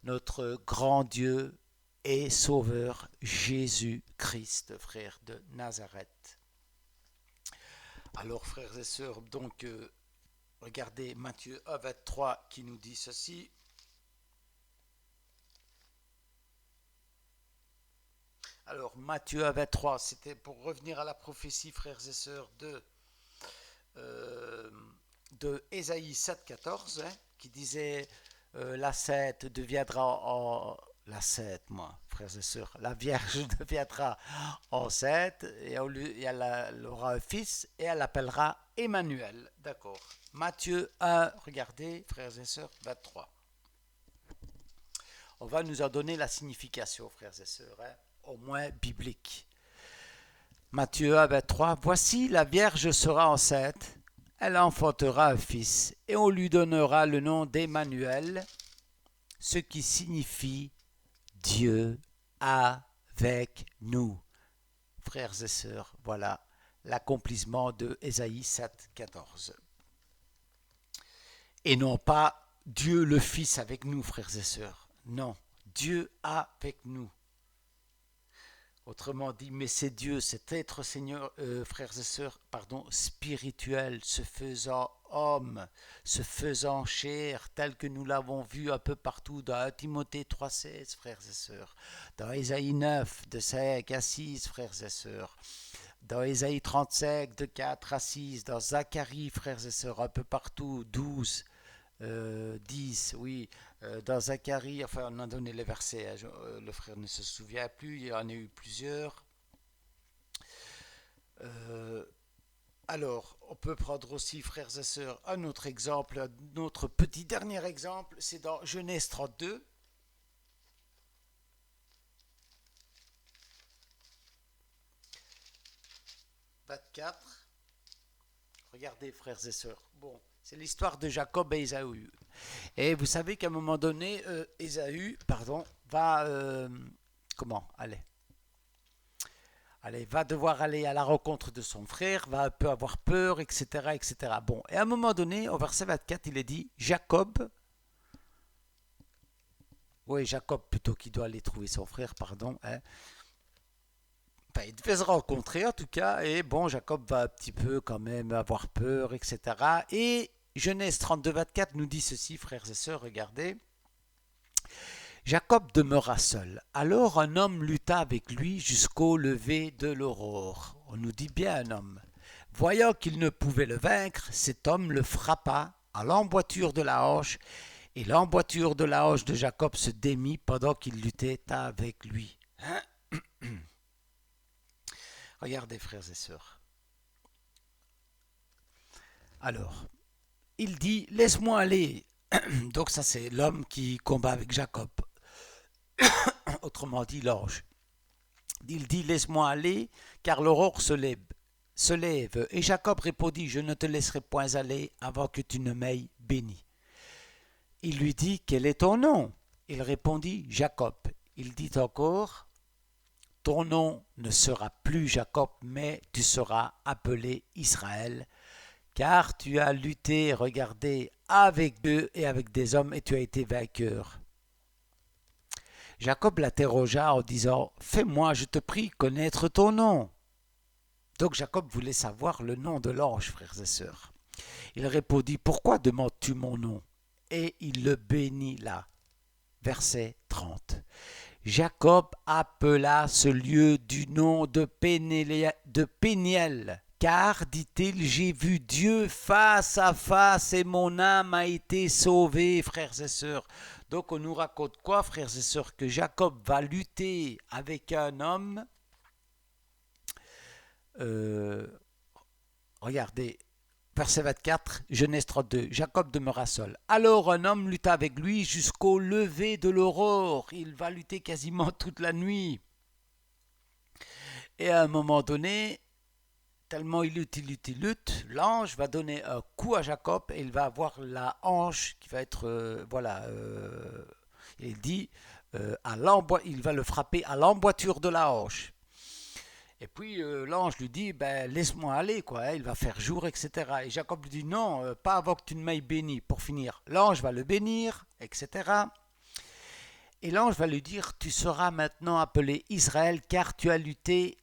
notre grand Dieu et Sauveur Jésus-Christ, frère de Nazareth. Alors, frères et sœurs, donc, regardez Matthieu 1, 23 qui nous dit ceci. Alors, Matthieu 1, 23, c'était pour revenir à la prophétie, frères et sœurs, de Ésaïe 7, 14, qui disait la Sainte deviendra en... La Sainte, moi, frères et sœurs, la Vierge deviendra enceinte et elle aura un fils et elle l'appellera Emmanuel. D'accord. Matthieu 1, regardez, frères et sœurs, 23. On va nous en donner la signification, frères et sœurs, au moins biblique. Matthieu 1, 23. Voici, la Vierge sera enceinte, elle enfantera un fils, et on lui donnera le nom d'Emmanuel, ce qui signifie Dieu avec nous. Frères et sœurs, voilà l'accomplissement de Ésaïe 7, 14. Et non pas Dieu le Fils avec nous, frères et sœurs. Non, Dieu avec nous. Autrement dit, mais c'est Dieu, cet être Seigneur, frères et sœurs, spirituel, se faisant homme, se faisant chair, tel que nous l'avons vu un peu partout dans 1 Timothée 3,16, frères et sœurs, dans Ésaïe 9, de 5 à 6, frères et sœurs, dans Ésaïe 35, de 4 à 6, dans Zacharie, frères et sœurs, un peu partout, 12, 10, oui, dans Zacharie, enfin on a donné les versets, le frère ne se souvient plus, il y en a eu plusieurs. Alors, on peut prendre aussi, frères et sœurs, un autre exemple, un autre petit dernier exemple, c'est dans Genèse 32. Regardez, frères et sœurs, bon, c'est l'histoire de Jacob et Ésaü. Et vous savez qu'à un moment donné, Ésaü, va... va devoir aller à la rencontre de son frère, va un peu avoir peur, etc., etc. Bon, et à un moment donné, au verset 24, il est dit, Jacob plutôt qui doit aller trouver son frère, Enfin, ils devaient se rencontrer en tout cas, et bon, Jacob va un petit peu quand même avoir peur, etc. Et Genèse 32-24 nous dit ceci, frères et sœurs, regardez. Jacob demeura seul. Alors un homme lutta avec lui jusqu'au lever de l'aurore. On nous dit bien un homme. Voyant qu'il ne pouvait le vaincre, cet homme le frappa à l'emboîture de la hanche, et l'emboîture de la hanche de Jacob se démit pendant qu'il luttait avec lui. Regardez, frères et sœurs. Alors, il dit, laisse-moi aller. Donc ça, c'est l'homme qui combat avec Jacob. Autrement dit, l'ange. Il dit, laisse-moi aller, car l'aurore se lève. Et Jacob répondit, je ne te laisserai point aller avant que tu ne m'aies béni. Il lui dit, quel est ton nom? Il répondit, Jacob. Il dit encore, ton nom ne sera plus Jacob, mais tu seras appelé Israël, car tu as lutté, regardez, avec Dieu et avec des hommes, et tu as été vainqueur. Jacob l'interrogea en disant, fais-moi, je te prie, connaître ton nom. Donc Jacob voulait savoir le nom de l'ange, frères et sœurs. Il répondit, pourquoi demandes-tu mon nom? Et il le bénit là. Verset 30. Jacob appela ce lieu du nom de Péniel, car, dit-il, j'ai vu Dieu face à face et mon âme a été sauvée, frères et sœurs. Donc on nous raconte quoi, frères et sœurs? Que Jacob va lutter avec un homme. Euh, Regardez, verset 24, Genèse 32, Jacob demeura seul. Alors un homme lutta avec lui jusqu'au lever de l'aurore. Il va lutter quasiment toute la nuit. Et à un moment donné, tellement il lutte, l'ange va donner un coup à Jacob et il va avoir la hanche qui va être, il dit, il va le frapper à l'emboîture de la hanche. Et puis l'ange lui dit, ben, laisse-moi aller, quoi, hein, il va faire jour, etc. Et Jacob lui dit, non, pas avant que tu ne m'ailles béni. Pour finir, l'ange va le bénir, etc. Et l'ange va lui dire, tu seras maintenant appelé Israël, car tu as lutté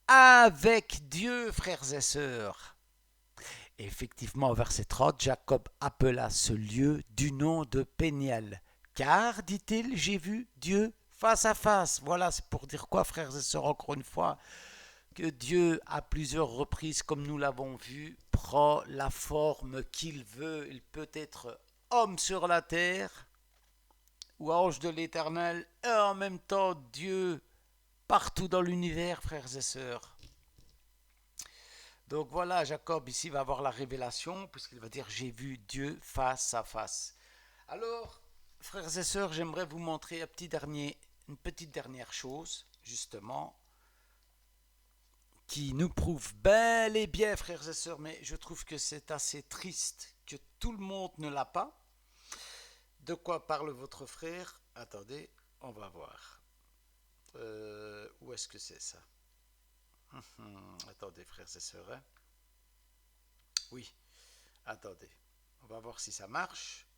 avec Dieu, frères et sœurs. Et effectivement, au verset 30, Jacob appela ce lieu du nom de Péniel. Car, dit-il, j'ai vu Dieu face à face. Voilà, c'est pour dire quoi, frères et sœurs, encore une fois, que Dieu, à plusieurs reprises, comme nous l'avons vu, prend la forme qu'il veut. Il peut être homme sur la terre ou ange de l'Éternel, et en même temps Dieu partout dans l'univers, frères et sœurs. Donc voilà, Jacob ici va avoir la révélation, puisqu'il va dire j'ai vu Dieu face à face. Alors, frères et sœurs, j'aimerais vous montrer une petite dernière chose, justement, qui nous prouve bel et bien, frères et sœurs, mais je trouve que c'est assez triste que tout le monde ne l'a pas. De quoi parle votre frère? Attendez, on va voir. Où est-ce que c'est ça? Attendez, frères et sœurs. Hein. Oui, attendez. On va voir si ça marche.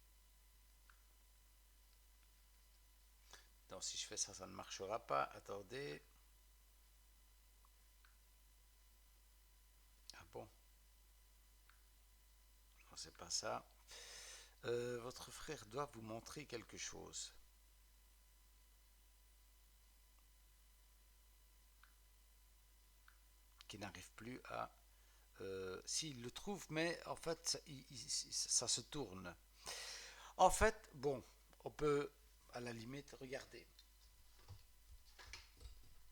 Non, si je fais ça, ça ne marchera pas. Attendez. Ah bon? Non, c'est pas ça. Votre frère doit vous montrer quelque chose. Qui n'arrive plus à... S'il le trouve, mais en fait, ça se tourne. En fait, bon, on peut, à la limite, regarder.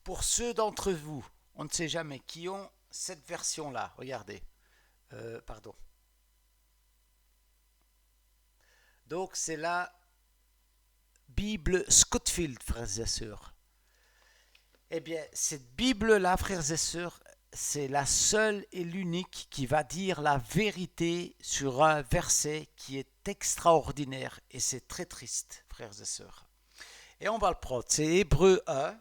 Pour ceux d'entre vous, on ne sait jamais, qui ont cette version-là, regardez. Pardon. Donc, c'est la Bible Scofield, frères et sœurs. Eh bien, cette Bible-là, frères et sœurs, c'est la seule et l'unique qui va dire la vérité sur un verset qui est extraordinaire. Et c'est très triste, frères et sœurs. Et on va le prendre. C'est Hébreux 1.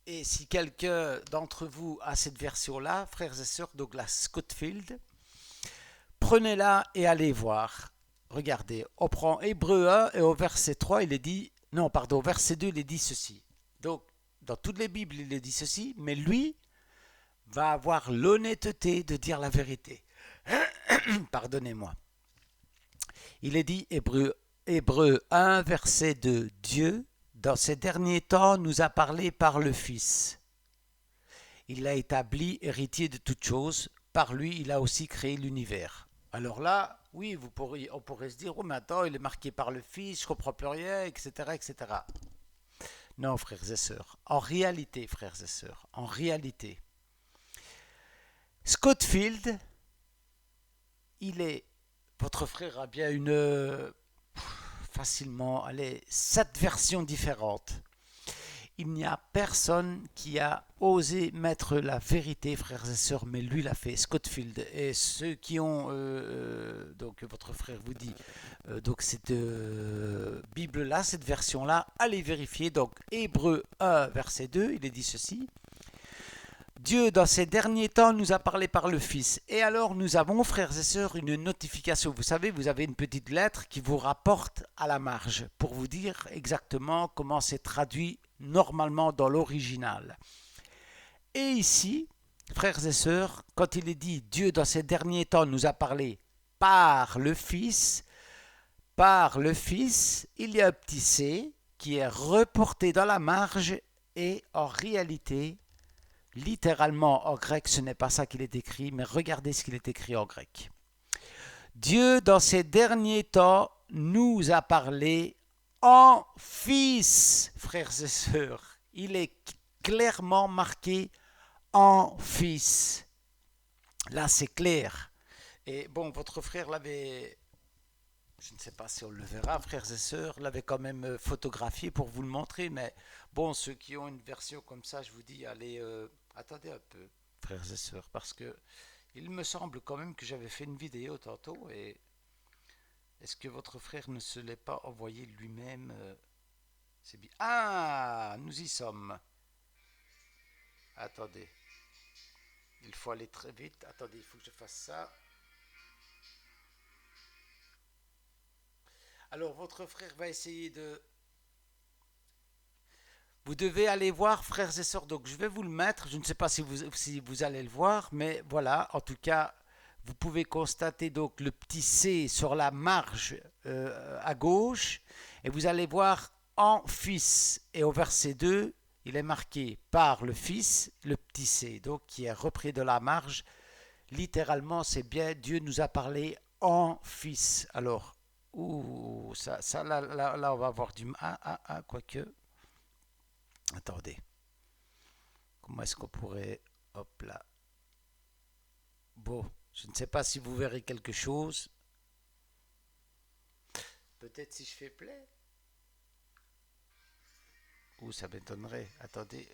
Et si quelqu'un d'entre vous a cette version-là, frères et sœurs, Douglas Scofield, prenez-la et allez voir. regardez, on prend Hébreu 1 et au verset 3, il est dit, non, pardon, au verset 2, il est dit ceci. Donc, dans toutes les Bibles, il est dit ceci, mais lui va avoir l'honnêteté de dire la vérité. Pardonnez-moi. Il est dit, Hébreu 1, verset 2, Dieu, dans ces derniers temps, nous a parlé par le Fils. Il l'a établi héritier de toutes choses. Par lui, il a aussi créé l'univers. Alors là, oui, on pourrait se dire, oh, mais attends, il est marqué par le Fils, je ne comprends plus rien, etc., etc. Non, frères et sœurs. En réalité, frères et sœurs, en réalité, Scofield, votre frère a bien facilement, 7 versions différentes. Il n'y a personne qui a osé mettre la vérité, frères et sœurs, mais lui l'a fait, Scofield. Et ceux qui ont, donc votre frère vous dit, donc cette Bible-là, cette version-là, allez vérifier. Donc Hébreu 1, verset 2, il est dit ceci. Dieu, dans ces derniers temps, nous a parlé par le Fils. Et alors, nous avons, frères et sœurs, une notification. Vous savez, vous avez une petite lettre qui vous rapporte à la marge pour vous dire exactement comment c'est traduit normalement dans l'original. Et ici, frères et sœurs, quand il est dit Dieu, dans ces derniers temps, nous a parlé par le Fils, il y a un petit C qui est reporté dans la marge et en réalité, littéralement en grec, ce n'est pas ça qu'il est écrit, mais regardez ce qu'il est écrit en grec. Dieu, dans ces derniers temps, nous a parlé en Fils, frères et sœurs. Il est clairement marqué en Fils. Là, c'est clair. Et bon, votre frère l'avait, je ne sais pas si on le verra, frères et sœurs, l'avait quand même photographié pour vous le montrer, mais bon, ceux qui ont une version comme ça, je vous dis, allez, attendez un peu, frères et sœurs, parce que il me semble quand même que j'avais fait une vidéo tantôt, et est-ce que votre frère ne se l'est pas envoyé lui-même c'est bien. Ah, nous y sommes. Attendez, il faut aller très vite. Attendez, il faut que je fasse ça. Alors, votre frère va essayer de... Vous devez aller voir, frères et sœurs. Donc, je vais vous le mettre. Je ne sais pas si vous allez le voir, mais voilà. En tout cas, vous pouvez constater donc le petit C sur la marge à gauche. Et vous allez voir en Fils. Et au verset 2, il est marqué par le Fils, le petit C. Donc, qui est repris de la marge. Littéralement, c'est bien Dieu nous a parlé en Fils. Alors, ça là, on va avoir du... quoique... Attendez. Comment est-ce qu'on pourrait... Hop là. Bon, je ne sais pas si vous verrez quelque chose. Peut-être si je fais play. Ou ça m'étonnerait. Attendez.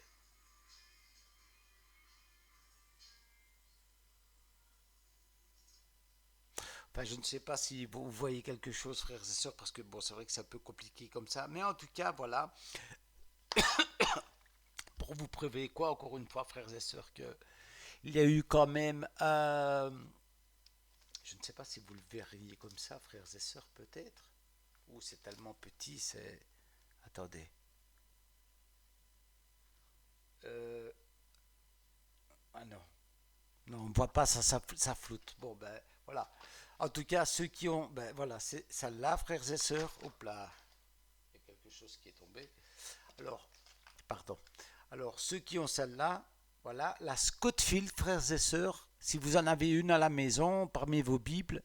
Enfin, je ne sais pas si vous voyez quelque chose, frères et sœurs, parce que bon, c'est vrai que c'est un peu compliqué comme ça. Mais en tout cas, voilà. Pour vous prouver quoi, encore une fois, frères et sœurs, que il y a eu quand même... je ne sais pas si vous le verriez comme ça, frères et sœurs, peut-être. Ou c'est tellement petit, c'est... Attendez. Ah non. Non, on ne voit pas, ça floute. Bon, ben voilà. En tout cas, ceux qui ont... Ben voilà, c'est celle-là, frères et sœurs. Hop là. Il y a quelque chose qui est tombé. Alors, pardon. Alors, ceux qui ont celle-là, voilà, la Scofield, frères et sœurs, si vous en avez une à la maison, parmi vos Bibles,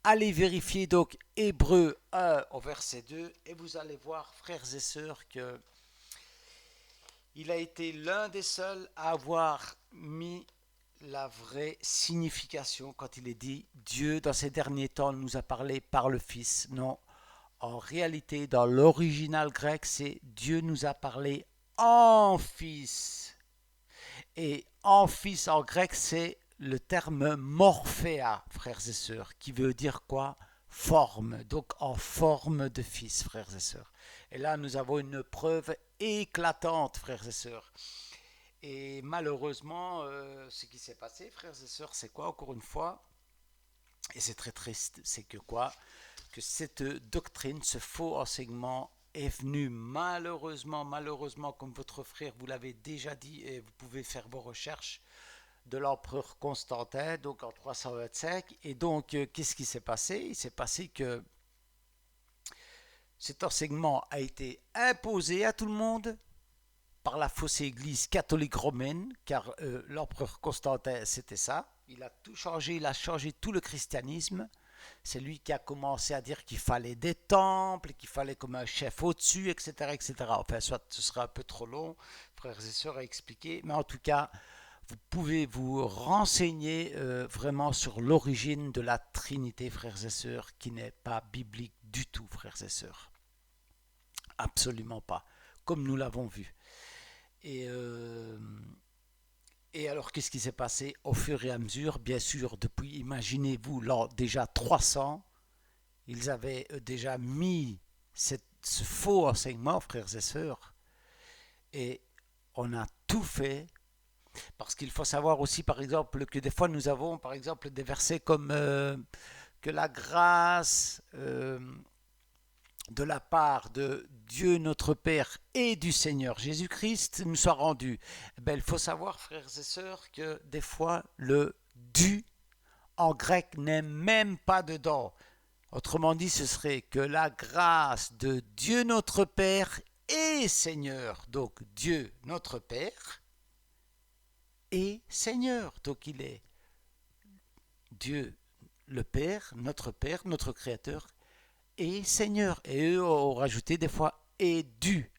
allez vérifier donc Hébreu 1 au verset 2 et vous allez voir, frères et sœurs, que il a été l'un des seuls à avoir mis la vraie signification quand il est dit Dieu dans ces derniers temps nous a parlé par le Fils. Non, en réalité, dans l'original grec, c'est Dieu nous a parlé en Fils. Et en Fils en grec, c'est le terme morphéa, frères et sœurs, qui veut dire quoi? Forme, donc en forme de Fils, frères et sœurs. Et là, nous avons une preuve éclatante, frères et sœurs. Et malheureusement, ce qui s'est passé, frères et sœurs, c'est quoi, encore une fois? Et c'est très triste, c'est que quoi? que cette doctrine, ce faux enseignement est venu malheureusement, comme votre frère vous l'avez déjà dit, et vous pouvez faire vos recherches, de l'empereur Constantin, donc en 325. Et donc, qu'est-ce qui s'est passé? Il s'est passé que cet enseignement a été imposé à tout le monde par la fausse église catholique romaine, car l'empereur Constantin, c'était ça. Il a tout changé, il a changé tout le christianisme. C'est lui qui a commencé à dire qu'il fallait des temples, qu'il fallait comme un chef au-dessus, etc., etc. Enfin, soit ce sera un peu trop long, frères et sœurs, à expliquer, mais en tout cas, vous pouvez vous renseigner vraiment sur l'origine de la Trinité, frères et sœurs, qui n'est pas biblique du tout, frères et sœurs. Absolument pas, comme nous l'avons vu. Et, euh, et alors, qu'est-ce qui s'est passé au fur et à mesure? Bien sûr, depuis, imaginez-vous, l'an déjà 300, ils avaient déjà mis ce faux enseignement, frères et sœurs, et on a tout fait. Parce qu'il faut savoir aussi, par exemple, que des fois nous avons, par exemple, des versets comme que la grâce de la part de Dieu notre Père et du Seigneur Jésus-Christ nous soit rendue. Ben, il faut savoir, frères et sœurs, que des fois le du en grec n'est même pas dedans. Autrement dit, ce serait que la grâce de Dieu notre Père et Seigneur, donc Dieu notre Père et Seigneur. Donc il est Dieu le Père, notre Créateur, et Seigneur. Et eux ont rajouté des fois et du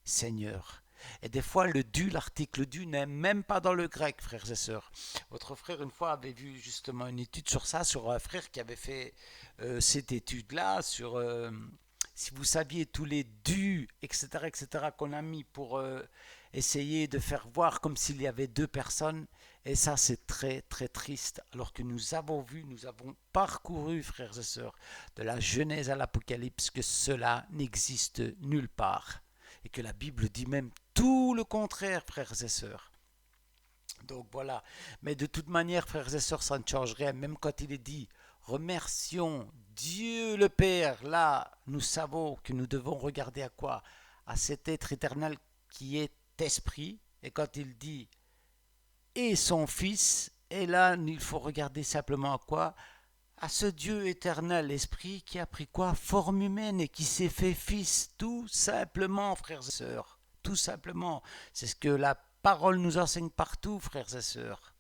Seigneur. Et des fois, le du, l'article du n'est même pas dans le grec, frères et sœurs. Votre frère, une fois, avait vu justement une étude sur ça, sur un frère qui avait fait cette étude-là, sur si vous saviez tous les dus, etc., qu'on a mis pour essayer de faire voir comme s'il y avait deux personnes. Et ça, c'est très, très triste. Alors que nous avons vu, nous avons parcouru, frères et sœurs, de la Genèse à l'Apocalypse, que cela n'existe nulle part. Et que la Bible dit même tout le contraire, frères et sœurs. Donc voilà. Mais de toute manière, frères et sœurs, ça ne change rien. Même quand il est dit remercions Dieu le Père, là, nous savons que nous devons regarder à quoi? À cet être éternel qui est esprit. Et quand il dit et son Fils, et là, il faut regarder simplement à quoi? À ce Dieu éternel, esprit, qui a pris quoi? Forme humaine et qui s'est fait fils, tout simplement, frères et sœurs. Tout simplement. C'est ce que la parole nous enseigne partout, frères et sœurs.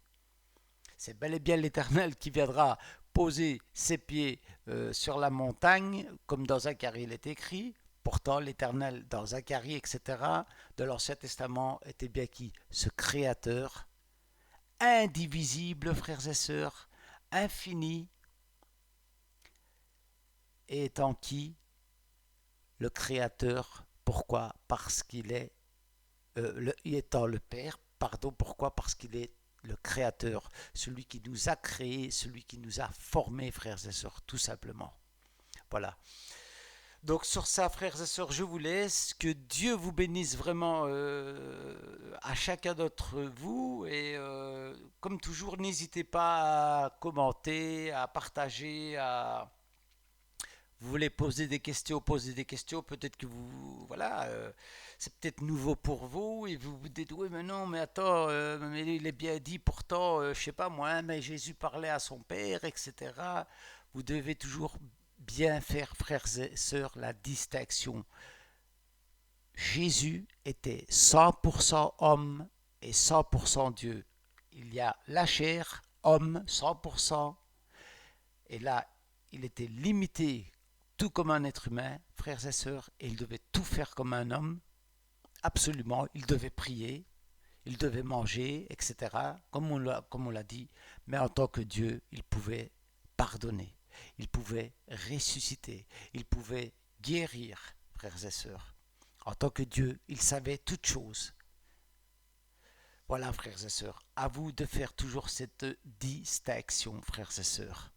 C'est bel et bien l'Éternel qui viendra poser ses pieds sur la montagne, comme dans Zacharie il est écrit. Pourtant, l'Éternel, dans Zacharie, etc., de l'Ancien Testament, était bien qui? Ce Créateur, indivisible, frères et sœurs, infini, et étant qui? Le Créateur. Pourquoi? Parce qu'il est, étant le Père, pardon, pourquoi? Parce qu'il est le Créateur, celui qui nous a créés, celui qui nous a formés, frères et sœurs, tout simplement. Voilà. Donc sur ça, frères et sœurs, je vous laisse. Que Dieu vous bénisse vraiment à chacun d'entre vous. Et comme toujours, n'hésitez pas à commenter, à partager, à... Vous voulez poser des questions, peut-être que vous... Voilà, c'est peut-être nouveau pour vous et vous vous dites, oui, mais non, mais attends, mais il est bien dit pourtant, je sais pas moi, mais Jésus parlait à son Père, etc. Vous devez toujours bien faire, frères et sœurs, la distinction. Jésus était 100% homme et 100% Dieu. Il y a la chair, homme, 100%, et là, il était limité tout comme un être humain, frères et sœurs, et il devait tout faire comme un homme, absolument, il devait prier, il devait manger, etc., comme on l'a dit, mais en tant que Dieu, il pouvait pardonner, il pouvait ressusciter, il pouvait guérir, frères et sœurs. En tant que Dieu, il savait toutes choses. Voilà, frères et sœurs, à vous de faire toujours cette distinction, frères et sœurs.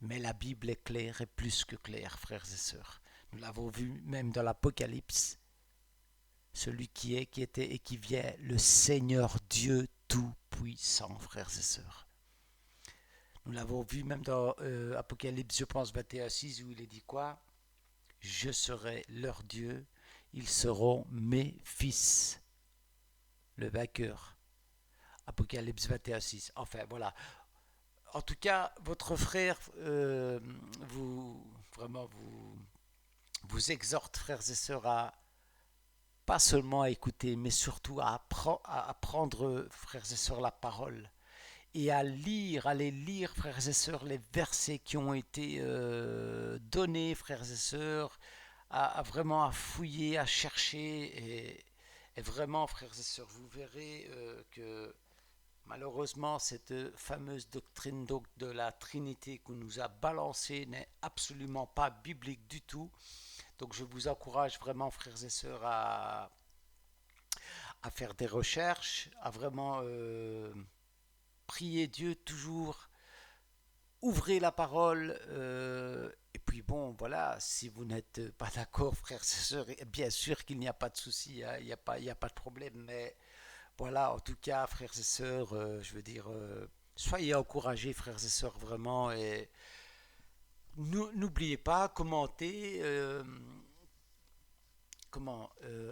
Mais la Bible est claire et plus que claire, frères et sœurs. Nous l'avons vu même dans l'Apocalypse. Celui qui est, qui était et qui vient, le Seigneur Dieu Tout-Puissant, frères et sœurs. Nous l'avons vu même dans Apocalypse, je pense, 21:6, où il est dit quoi? Je serai leur Dieu, ils seront mes fils, le vainqueur. Apocalypse 21:6. Enfin, voilà. En tout cas, votre frère vous vraiment vous exhorte, frères et sœurs, à pas seulement à écouter, mais surtout à apprendre, frères et sœurs, la parole et à lire, à les lire, frères et sœurs, les versets qui ont été donnés, frères et sœurs, vraiment à fouiller, à chercher et vraiment, frères et sœurs, vous verrez que malheureusement, cette fameuse doctrine donc, de la Trinité qu'on nous a balancée n'est absolument pas biblique du tout. Donc je vous encourage vraiment, frères et sœurs, à faire des recherches, à vraiment prier Dieu toujours, ouvrez la parole. Et puis bon, voilà, si vous n'êtes pas d'accord, frères et sœurs, bien sûr qu'il n'y a pas de souci, hein, il y a pas de problème, mais voilà, en tout cas, frères et sœurs, je veux dire, soyez encouragés, frères et sœurs, vraiment, et n'oubliez pas, commentez,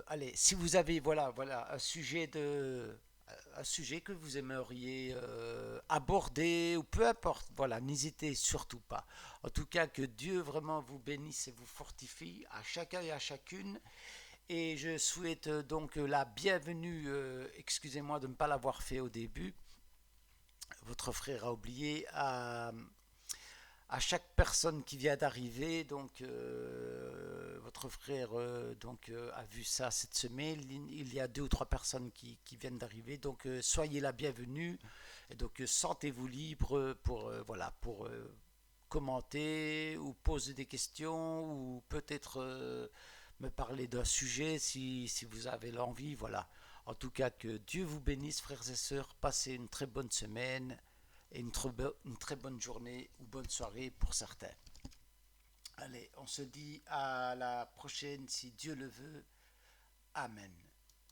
allez, si vous avez, voilà, un sujet que vous aimeriez aborder, ou peu importe, voilà, n'hésitez surtout pas. En tout cas, que Dieu vraiment vous bénisse et vous fortifie, à chacun et à chacune. Et je souhaite donc la bienvenue, excusez-moi de ne pas l'avoir fait au début, votre frère a oublié, à chaque personne qui vient d'arriver. Donc votre frère a vu ça cette semaine. Il y a 2 ou 3 personnes qui viennent d'arriver. Donc soyez la bienvenue. Et donc sentez-vous libre pour, voilà, pour commenter ou poser des questions ou peut-être me parler d'un sujet si vous avez l'envie. Voilà. En tout cas, que Dieu vous bénisse, frères et sœurs. Passez une très bonne semaine et une très bonne journée ou bonne soirée pour certains. Allez, on se dit à la prochaine si Dieu le veut. Amen.